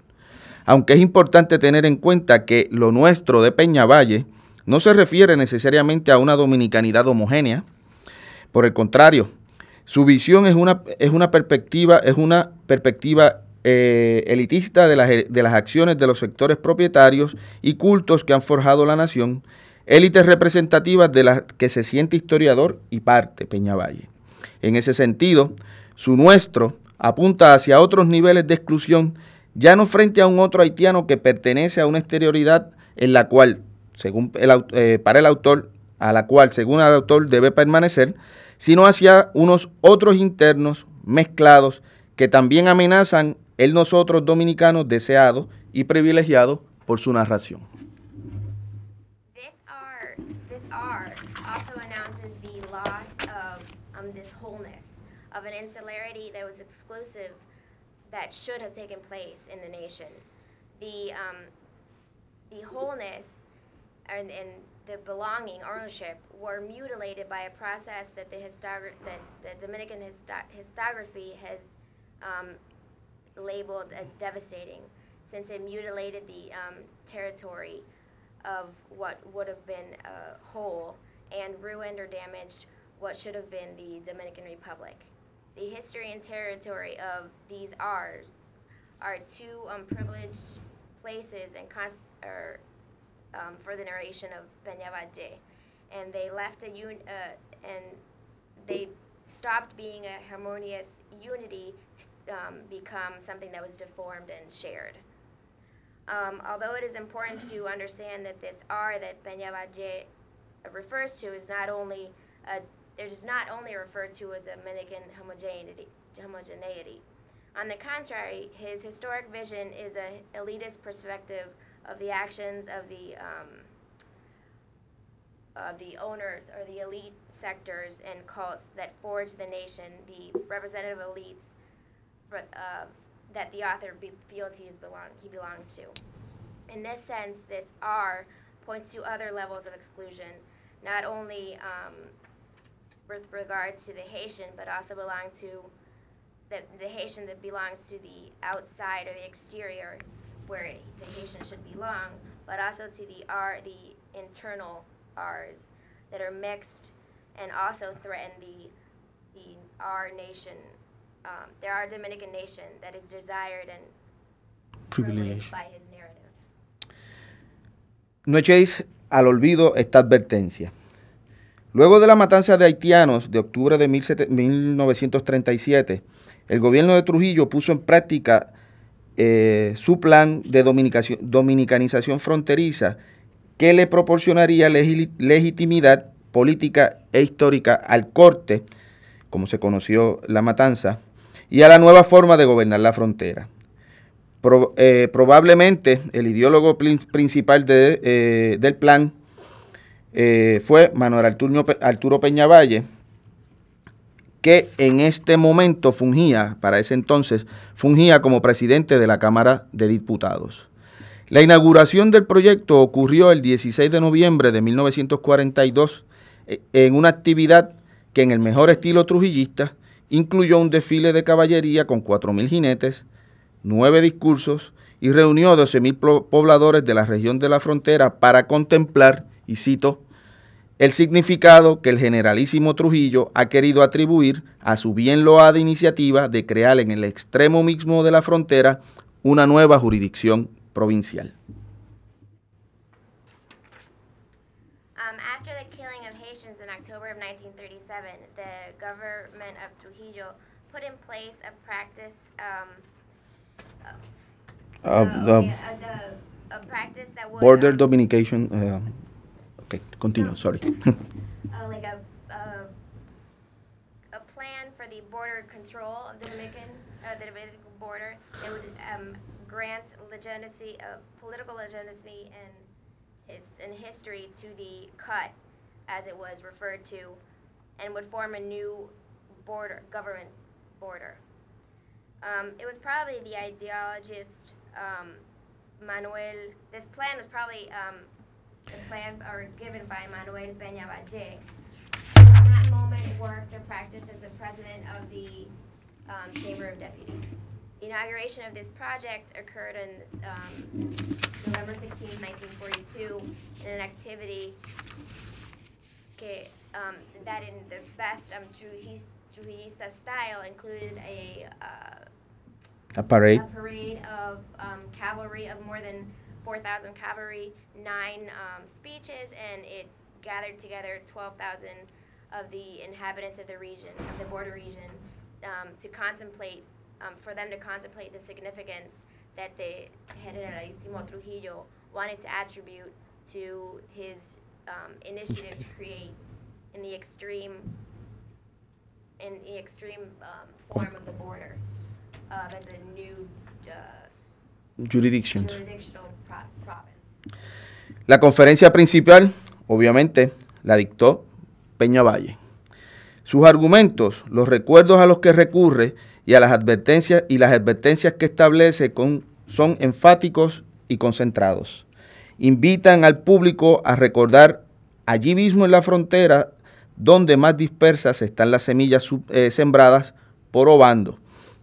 Aunque es importante tener en cuenta que lo nuestro de Peña-Valle no se refiere necesariamente a una dominicanidad homogénea. Por el contrario, su visión es una perspectiva elitista de las acciones de los sectores propietarios y cultos que han forjado la nación, élites representativas de las que se siente historiador y parte Peña-Valle. En ese sentido, su nuestro apunta hacia otros niveles de exclusión, ya no frente a un otro haitiano que pertenece a una exterioridad en la cual, según el autor, debe permanecer, sino hacia unos otros internos mezclados que también amenazan el nosotros dominicanos deseado y privilegiado por su narración. This R also announces the loss of this wholeness, of an insularity that was exclusive, that should have taken place in the nation. The wholeness and the belonging, ownership, were mutilated by a process that the Dominican historiography has labeled as devastating, since it mutilated the territory of what would have been whole and ruined or damaged what should have been the Dominican Republic. The history and territory of these R's are two privileged places and for the narration of Peña-Valle, and they left and they stopped being a harmonious unity to become something that was deformed and shared. Although it is important to understand that this R that Peña-Valle refers to is not only referred to as Dominican homogeneity. On the contrary, his historic vision is an elitist perspective of the actions of the owners or the elite sectors and cults that forged the nation, the representative elites that the author feels he belongs to. In this sense, this R points to other levels of exclusion, not only with regards to the Haitian, but also belong to the Haitian that belongs to the outside or the exterior, where the Haitian should belong, but also to the internal R's that are mixed and also threaten the our nation, our Dominican nation that is desired and privileged by his narrative. No echéis al olvido esta advertencia. Luego de la matanza de haitianos de octubre de 1937, el gobierno de Trujillo puso en práctica su plan de dominicanización fronteriza que le proporcionaría legitimidad política e histórica al corte, como se conoció la matanza, y a la nueva forma de gobernar la frontera. Probablemente el ideólogo principal del plan fue Manuel Arturo Peña-Valle, que en este momento para ese entonces fungía como presidente de la Cámara de Diputados. La inauguración del proyecto ocurrió el 16 de noviembre de 1942 en una actividad que en el mejor estilo trujillista incluyó un desfile de caballería con 4.000 jinetes, 9 discursos y reunió a 12.000 pobladores de la región de la frontera para contemplar, y cito, el significado que el generalísimo Trujillo ha querido atribuir a su bien loada iniciativa de crear en el extremo mismo de la frontera una nueva jurisdicción provincial. After the killing of Haitians in October of 1937, the government of Trujillo put in place a practice a practice that would Border Dominication. Okay, continue. Sorry. like a plan for the border control of the Dominican border that would grant legitimacy, political legitimacy and history to the cut, as it was referred to, and would form a new government border. It was probably the ideologist Manuel. This plan was probably given by Manuel Peña Valle. At that moment, worked or practiced as the president of the Chamber of Deputies. The inauguration of this project occurred on November 16, 1942, in an activity that, in the best Trujillista style, included a parade of cavalry, of more than 4,000 cavalry, 9 speeches, and it gathered together 12,000 of the inhabitants of the region, of the border region, to contemplate, for them to contemplate the significance that the Generalísimo Trujillo wanted to attribute to his initiative to create in the extreme form of the border as a new jurisdictions. jurisdictional province. La conferencia principal, obviamente, la dictó Peña Valle. Sus argumentos, los recuerdos a los que recurre y las advertencias que establece son enfáticos y concentrados. Invitan al público a recordar allí mismo en la frontera donde más dispersas están las semillas sembradas por Obando,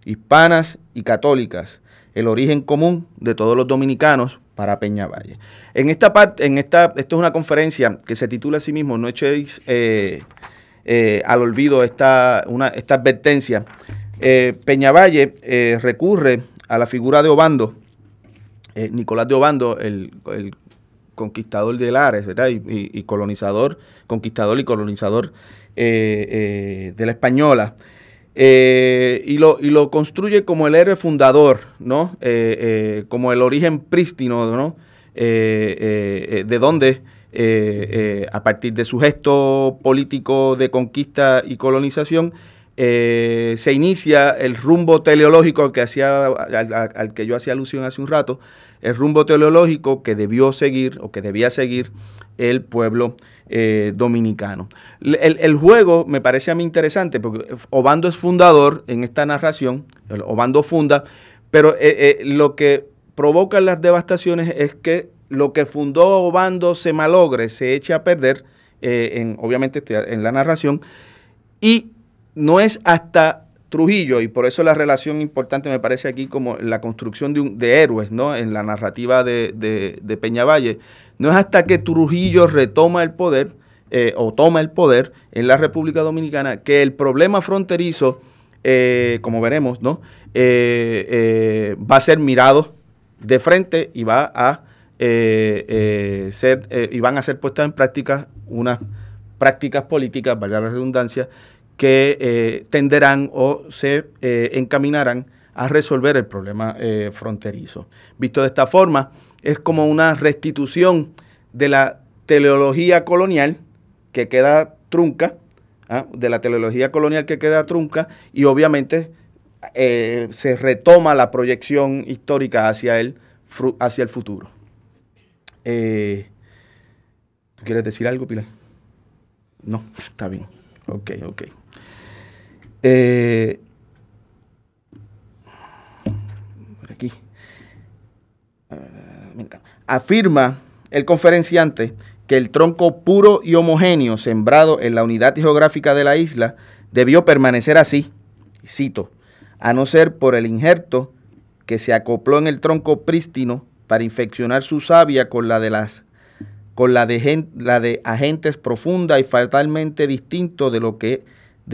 hispanas y católicas, el origen común de todos los dominicanos para Peña Valle. En esta parte, esto es una conferencia que se titula a sí mismo, no echéis al olvido esta advertencia. Peña Valle recurre a la figura de Obando, Nicolás de Obando, el conquistador de Lares, ¿verdad? Y conquistador y colonizador de la Española. Y lo construye como el héroe fundador, ¿no? Como el origen prístino, ¿no? De donde, a partir de su gesto político de conquista y colonización, se inicia el rumbo teleológico al que yo hacía alusión hace un rato, el rumbo teleológico que debió seguir o que debía seguir el pueblo dominicano. El juego me parece a mí interesante porque Obando es fundador en esta narración, Obando funda, pero lo que provoca las devastaciones es que lo que fundó Obando se malogre, se eche a perder, obviamente en la narración, y no es hasta Trujillo, y por eso la relación importante me parece aquí como la construcción de héroes, ¿no? En la narrativa de Peña Valle, no es hasta que Trujillo retoma el poder o toma el poder en la República Dominicana que el problema fronterizo, como veremos, ¿no? Va a ser mirado de frente y van a ser puestas en práctica unas prácticas políticas, valga la redundancia, que tenderán o se encaminarán a resolver el problema fronterizo. Visto de esta forma, es como una restitución de la teleología colonial que queda trunca, y obviamente se retoma la proyección histórica hacia el futuro. ¿Tú quieres decir algo, Pilar? No, está bien. Ok. Por aquí. Afirma el conferenciante que el tronco puro y homogéneo sembrado en la unidad geográfica de la isla debió permanecer así, cito, a no ser por el injerto que se acopló en el tronco prístino para infeccionar su savia con la de las con la de agentes profunda y fatalmente distintos de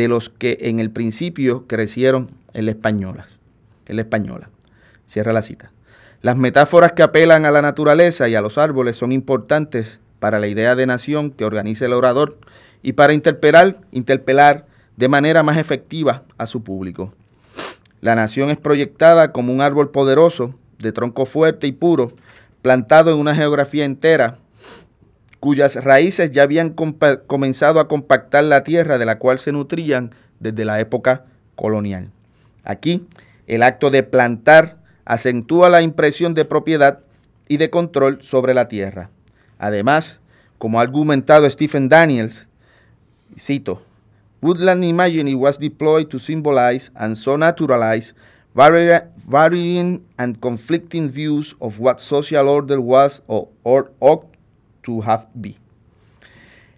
los que en el principio crecieron en la española. Cierra la cita. Las metáforas que apelan a la naturaleza y a los árboles son importantes para la idea de nación que organiza el orador y para interpelar de manera más efectiva a su público. La nación es proyectada como un árbol poderoso, de tronco fuerte y puro, plantado en una geografía entera, cuyas raíces ya habían comenzado a compactar la tierra de la cual se nutrían desde la época colonial. Aquí, el acto de plantar acentúa la impresión de propiedad y de control sobre la tierra. Además, como ha argumentado Stephen Daniels, cito, woodland imagery was deployed to symbolize and so naturalize varying and conflicting views of what social order was or ought to have been.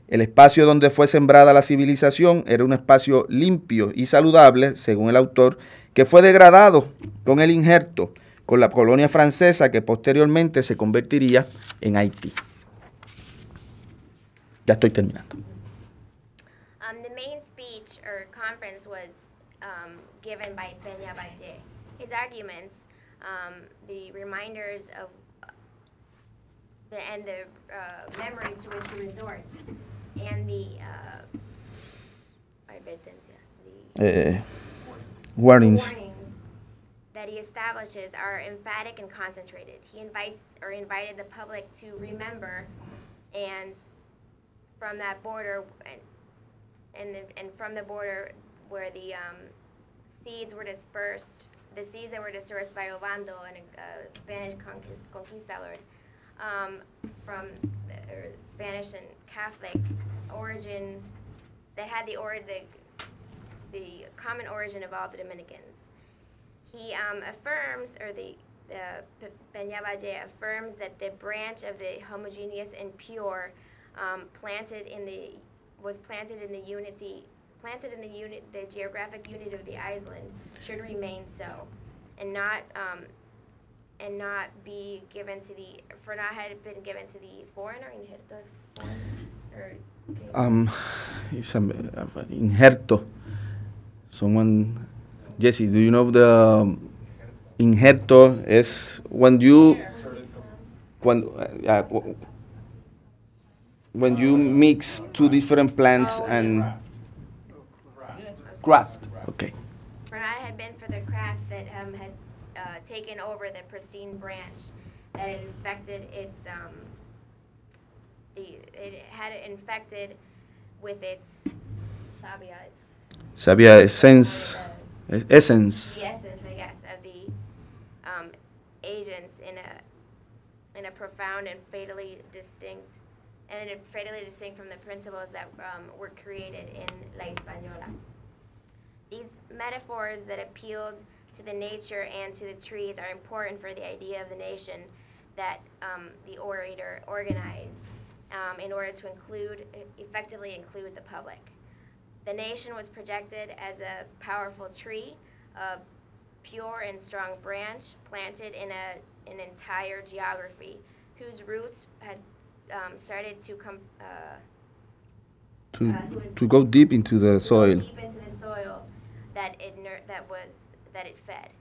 El espacio donde fue sembrada la civilización era un espacio limpio y saludable, según el autor, que fue degradado con el injerto, con la colonia francesa que posteriormente se convertiría en Haití. Ya estoy terminando. The main speech or conference was given by Peña Valle. His arguments, the reminders of the memories to which he resorts, and the warnings that he establishes are emphatic and concentrated. He invited the public to remember, and from that border, and from the border where the seeds were dispersed, the seeds that were dispersed by Ovando and a Spanish conquistador, from Spanish and Catholic origin, that had the common origin of all the Dominicans. He affirms, or the Peña Valle affirms, that the branch of the homogeneous and pure planted in the geographic unit of the island should remain so, and not be given to the foreigner. It's injerto. Someone, Jesse, do you know the injerto is when you mix two different plants and graft. Okay. Bernard had been for the craft that had taken over the pristine branch that had infected its it had it infected with its sabia essence. The essence, I guess, of the agents in a profound and fatally distinct from the principles that were created in La Española. These metaphors that appealed to the nature and to the trees are important for the idea of the nation that the orator organized in order to effectively include the public. The nation was projected as a powerful tree, a pure and strong branch planted in an entire geography, whose roots had started to come to go deep into the soil. Deep into the soil that it fed,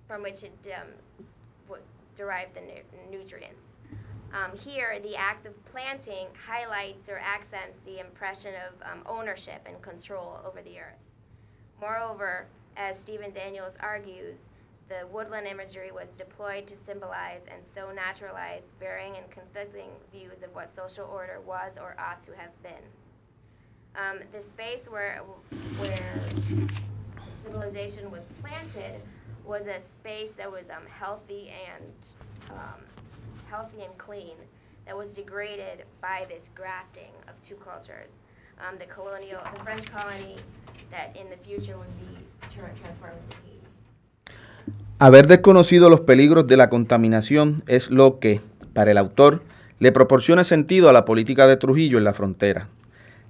from which it would derive the nutrients. Here, the act of planting highlights or accents the impression of ownership and control over the earth. Moreover, as Stephen Daniels argues, the woodland imagery was deployed to symbolize and so naturalize varying and conflicting views of what social order was or ought to have been. The space where civilization was planted was a space that was healthy and clean, that was degraded by this grafting of two cultures. The French colony that in the future would be transformed into Haiti. Haber desconocido los peligros de la contaminación es lo que, para el autor, le proporciona sentido a la política de Trujillo en la frontera.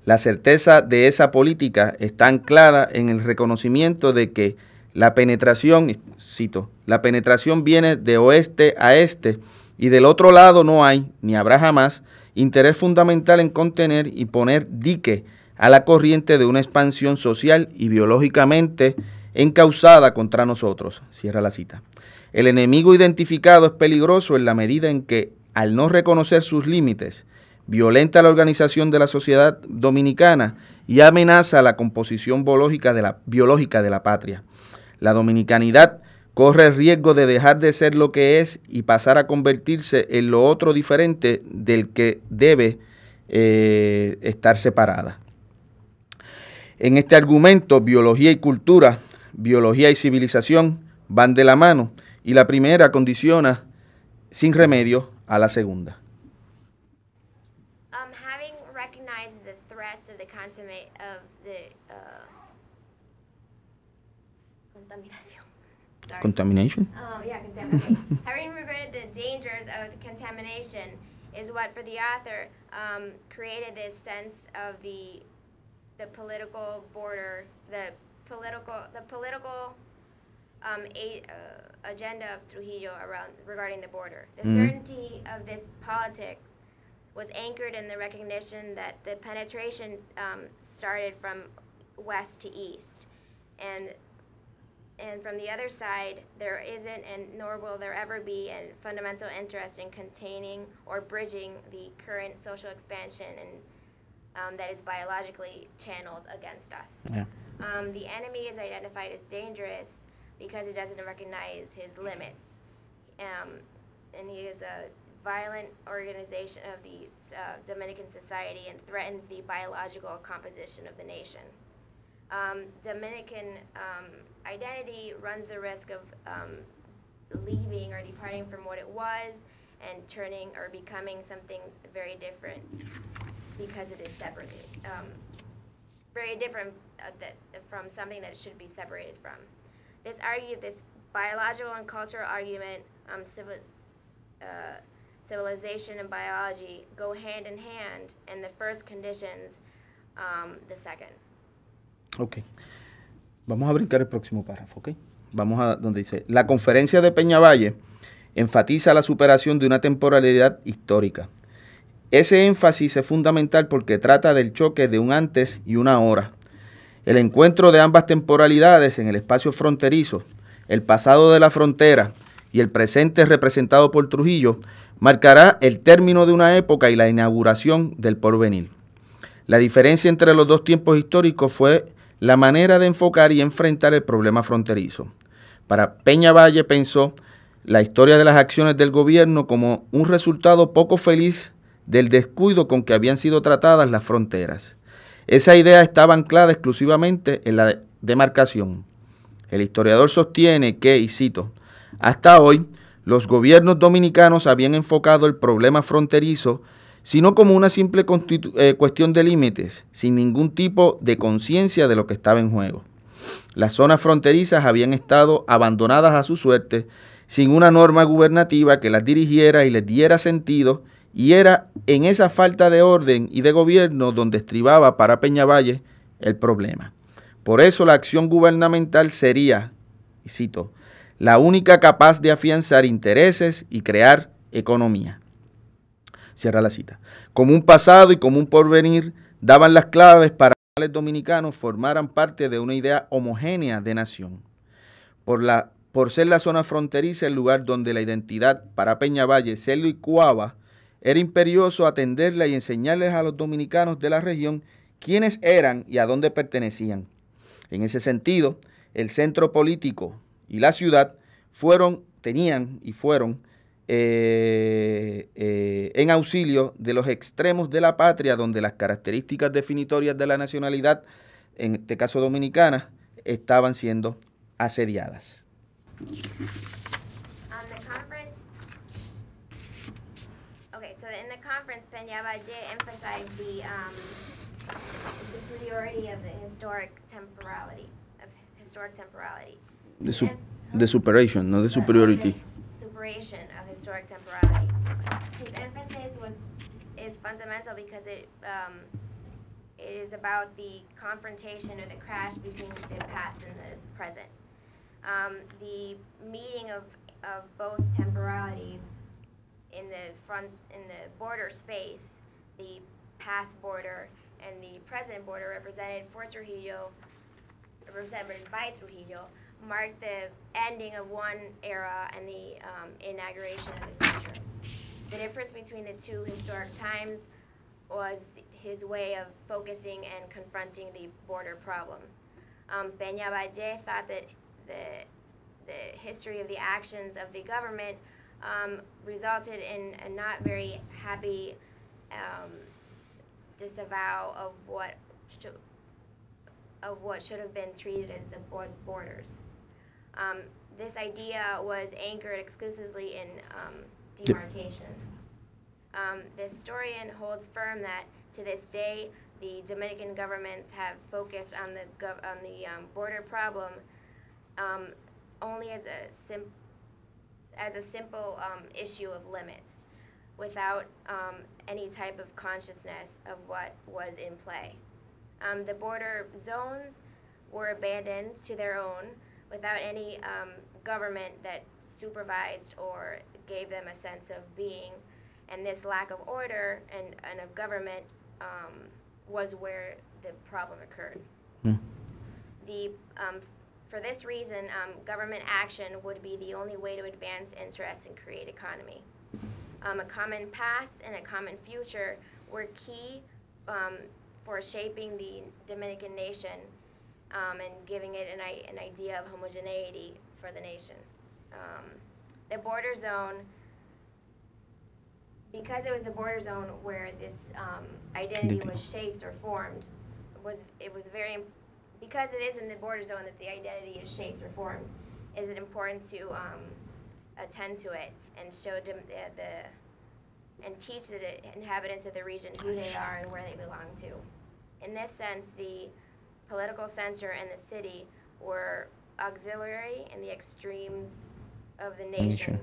La certeza de esa política está anclada en el reconocimiento de que la penetración, cito, la penetración viene de oeste a este y del otro lado no hay, ni habrá jamás, interés fundamental en contener y poner dique a la corriente de una expansión social y biológicamente encauzada contra nosotros. Cierra la cita. El enemigo identificado es peligroso en la medida en que, al no reconocer sus límites, violenta la organización de la sociedad dominicana y amenaza la composición biológica de la patria. La dominicanidad corre el riesgo de dejar de ser lo que es y pasar a convertirse en lo otro diferente del que debe estar separada. En este argumento, biología y cultura, biología y civilización van de la mano y la primera condiciona sin remedio a la segunda. Having recognized the threats of the contamination. Having regretted the dangers of the contamination is what, for the author, created this sense of the political border, the political agenda of Trujillo regarding the border. The certainty of this politics was anchored in the recognition that the penetration started from west to east, and from the other side, there isn't, and nor will there ever be, a fundamental interest in containing or bridging the current social expansion and that is biologically channeled against us. Yeah. The enemy is identified as dangerous because he doesn't recognize his limits, and he is a violent organization of the Dominican society and threatens the biological composition of the nation. Dominican identity runs the risk of leaving or departing from what it was and turning or becoming something very different because it is separated, very different from something that it should be separated from. This biological and cultural argument, civilization and biology go hand in hand, and the first conditions the second. Ok. Vamos a brincar el próximo párrafo, ¿ok? Vamos a donde dice, la conferencia de Peñavalle enfatiza la superación de una temporalidad histórica. Ese énfasis es fundamental porque trata del choque de un antes y una ahora. El encuentro de ambas temporalidades en el espacio fronterizo, el pasado de la frontera y el presente representado por Trujillo, marcará el término de una época y la inauguración del porvenir. La diferencia entre los dos tiempos históricos fue la manera de enfocar y enfrentar el problema fronterizo. Para Peñavalle pensó la historia de las acciones del gobierno como un resultado poco feliz del descuido con que habían sido tratadas las fronteras. Esa idea estaba anclada exclusivamente en la demarcación. El historiador sostiene que, y cito, hasta hoy los gobiernos dominicanos habían enfocado el problema fronterizo sino como una simple cuestión de límites, sin ningún tipo de conciencia de lo que estaba en juego. Las zonas fronterizas habían estado abandonadas a su suerte, sin una norma gubernativa que las dirigiera y les diera sentido, y era en esa falta de orden y de gobierno donde estribaba para Peñavalle el problema. Por eso la acción gubernamental sería, y cito, la única capaz de afianzar intereses y crear economía. Cierra la cita. Como un pasado y como un porvenir daban las claves para que los dominicanos formaran parte de una idea homogénea de nación. Por ser la zona fronteriza el lugar donde la identidad para Peñavalle se licuaba, era imperioso atenderla y enseñarles a los dominicanos de la región quiénes eran y a dónde pertenecían. En ese sentido, el centro político y la ciudad tenían en auxilio de los extremos de la patria donde las características definitorias de la nacionalidad, en este caso dominicana, estaban siendo asediadas. In the conference, Peñavalle emphasized the superiority of the historic temporality. The superation, not the superiority. Superation of historic temporality. His emphasis is fundamental because it is about the confrontation or the crash between the past and the present. The meeting of both temporalities in the border space, the past border and the present border represented by Trujillo, marked the ending of one era and the inauguration of the future. The difference between the two historic times was his way of focusing and confronting the border problem. Peña-Valle thought that the history of the actions of the government resulted in a not very happy disavow of what should have been treated as the borders. This idea was anchored exclusively in demarcation. The historian holds firm that to this day, the Dominican governments have focused on the border problem only as a simple issue of limits, without any type of consciousness of what was in play. The border zones were abandoned to their own without any government that supervised or gave them a sense of being, and this lack of order and of government was where the problem occurred. For this reason, government action would be the only way to advance interests and create economy. A common past and a common future were key for shaping the Dominican nation and giving it an idea of homogeneity for the nation. The border zone, because it was the border zone where this identity was shaped or formed, because it is in the border zone that the identity is shaped or formed, is it important to attend to it and show and teach the inhabitants of the region who they are and where they belong to. In this sense, the political center and the city were auxiliary in the extremes of the nation.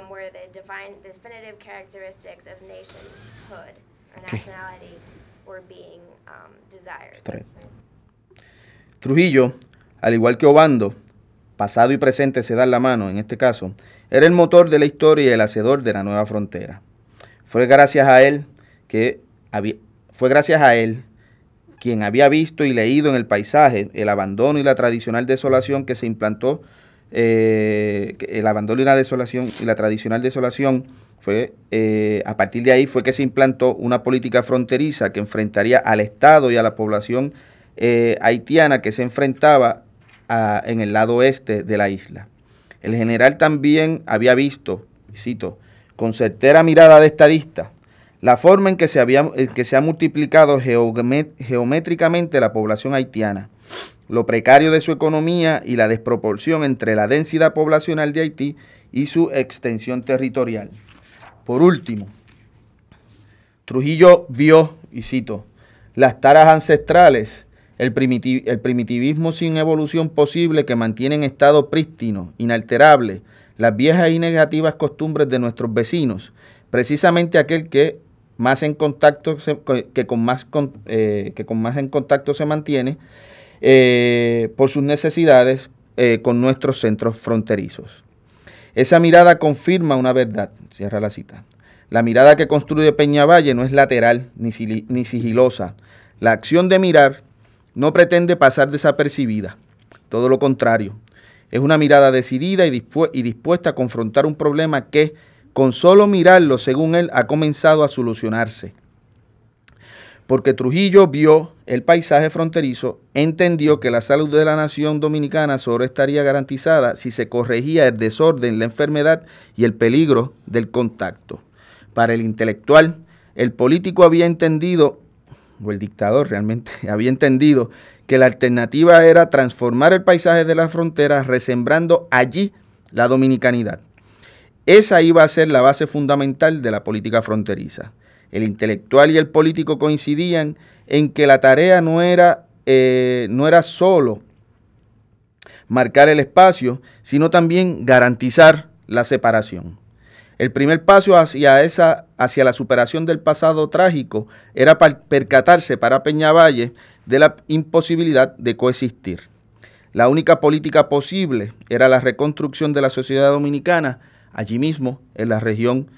Where the definitive characteristics of nationhood or nationality were being desired. Trujillo, al igual que Obando, pasado y presente se dan la mano en este caso, era el motor de la historia y el hacedor de la nueva frontera. Fue gracias a él quien había visto y leído en el paisaje el abandono y la tradicional desolación que se implantó. El abandono y la tradicional desolación fue, a partir de ahí fue que se implantó una política fronteriza que enfrentaría al Estado y a la población haitiana que se enfrentaba en el lado oeste de la isla. El general también había visto, cito, con certera mirada de estadista, la forma en que se ha multiplicado geométricamente la población haitiana, lo precario de su economía y la desproporción entre la densidad poblacional de Haití y su extensión territorial. Por último, Trujillo vio, y cito, las taras ancestrales, el primitivismo sin evolución posible que mantiene en estado prístino, inalterable, las viejas y negativas costumbres de nuestros vecinos, precisamente aquel que con más en contacto se mantiene por sus necesidades con nuestros centros fronterizos. Esa mirada confirma una verdad, cierra la cita. La mirada que construye Peña-Valle no es lateral ni sigilosa. La acción de mirar no pretende pasar desapercibida, todo lo contrario. Es una mirada decidida y dispuesta a confrontar un problema que, con solo mirarlo, según él, ha comenzado a solucionarse. Porque Trujillo vio el paisaje fronterizo, entendió que la salud de la nación dominicana solo estaría garantizada si se corregía el desorden, la enfermedad y el peligro del contacto. Para el intelectual, el político había entendido, o el dictador realmente había entendido, que la alternativa era transformar el paisaje de la frontera resembrando allí la dominicanidad. Esa iba a ser la base fundamental de la política fronteriza. El intelectual y el político coincidían en que la tarea no era solo marcar el espacio, sino también garantizar la separación. El primer paso hacia la superación del pasado trágico era percatarse para Peña-Valle de la imposibilidad de coexistir. La única política posible era la reconstrucción de la sociedad dominicana allí mismo, en la región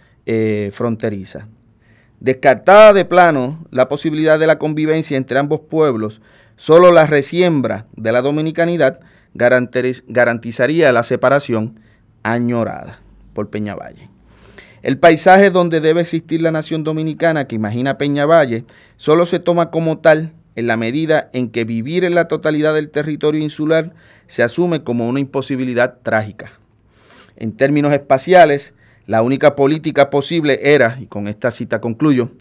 fronteriza. Descartada de plano la posibilidad de la convivencia entre ambos pueblos, solo la resiembra de la dominicanidad garantizaría la separación añorada por Peñavalle. El paisaje donde debe existir la nación dominicana que imagina Peñavalle solo se toma como tal en la medida en que vivir en la totalidad del territorio insular se asume como una imposibilidad trágica. En términos espaciales, la única política posible era, y con esta cita concluyo,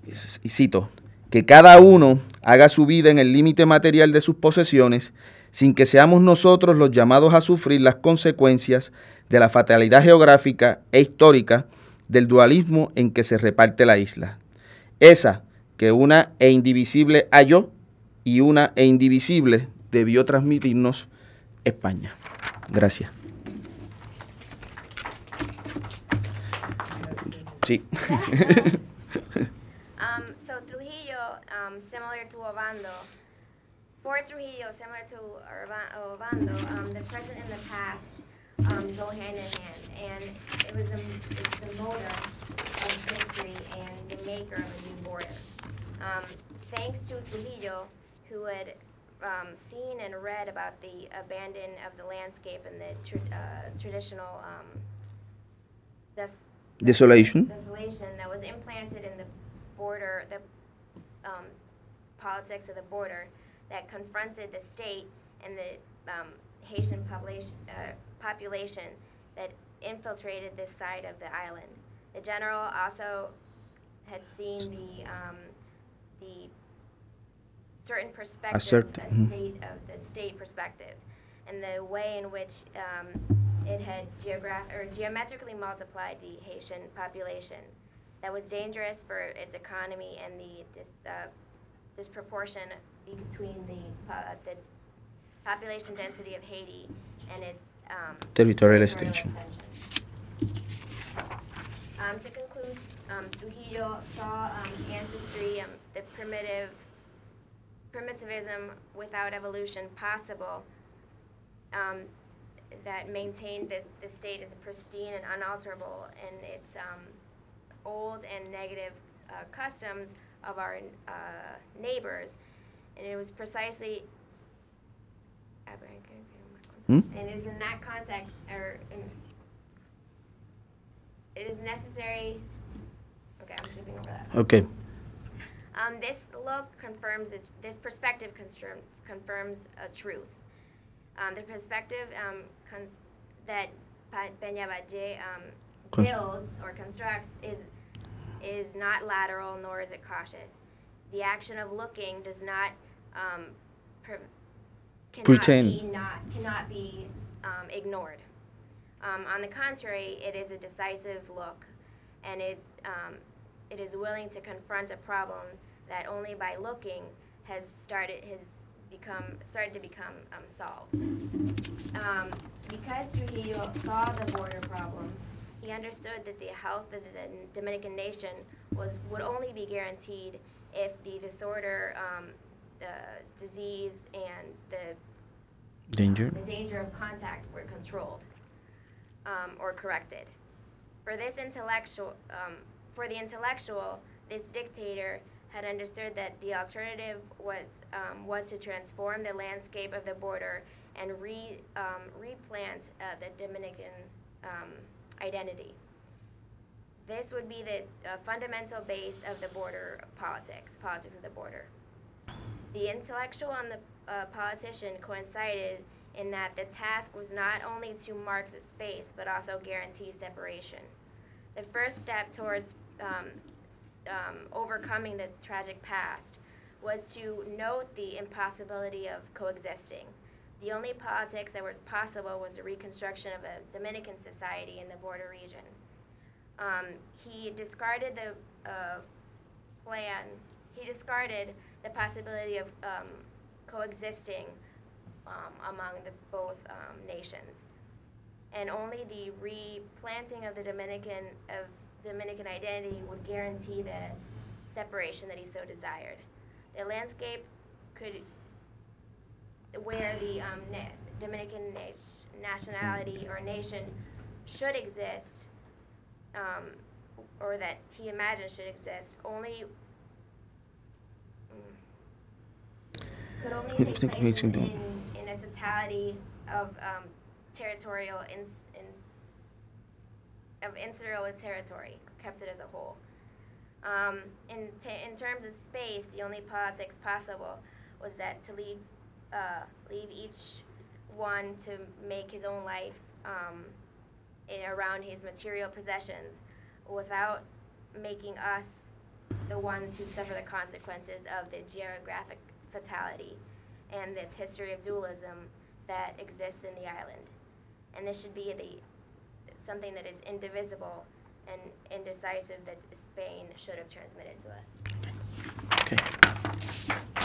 y cito, que cada uno haga su vida en el límite material de sus posesiones, sin que seamos nosotros los llamados a sufrir las consecuencias de la fatalidad geográfica e histórica del dualismo en que se reparte la isla. Esa que una e indivisible halló y una e indivisible debió transmitirnos España. Gracias. Sí. So Trujillo, similar to Obando, for Trujillo, similar to Obando, the present and the past go hand in hand, and it's the motor of history and the maker of a new border. Thanks to Trujillo, who had seen and read about the abandon of the landscape and the traditional desolation that was implanted in the border, the politics of the border that confronted the state and the Haitian population that infiltrated this side of the island. The general also had seen the certain perspective, the state perspective, and the way in which it had geometrically multiplied the Haitian population. That was dangerous for its economy and the disproportion between the population density of Haiti and its territorial extension. To conclude, Trujillo saw ancestry, the primitivism without evolution possible, that maintained the state as pristine and unalterable in its old and negative customs of our neighbors, and it was precisely. And it is in that context, it is necessary. Okay, I'm skipping over that. Okay. This look confirms this perspective confirms a truth. The perspective that Peñavalle builds or constructs is not lateral, nor is it cautious. The action of looking does not cannot be ignored. On the contrary, it is a decisive look, and it is willing to confront a problem that only by looking has started to become solved. Because Trujillo saw the border problem, he understood that the health of the Dominican nation would only be guaranteed if the disorder, the disease, and the danger of contact were controlled or corrected. For the intellectual, this dictator had understood that the alternative was to transform the landscape of the border and replant the Dominican identity. This would be the fundamental base of the border politics of the border. The intellectual and the politician coincided in that the task was not only to mark the space, but also guarantee separation. The first step towards overcoming the tragic past was to note the impossibility of coexisting. The only politics that was possible was the reconstruction of a Dominican society in the border region. He discarded the plan. He discarded the possibility of coexisting among both nations, and only the replanting of the Dominican identity would guarantee the separation that he so desired. The landscape where the Dominican nationality or nation should exist or that he imagined should exist, only could only take place in a totality of territorial of insular territory, kept it as a whole. In terms of space, the only politics possible was that to leave each one to make his own life around his material possessions, without making us the ones who suffer the consequences of the geographic fatality and this history of dualism that exists in the island. And this should be something that is indivisible and indecisive that Spain should have transmitted to us. Okay.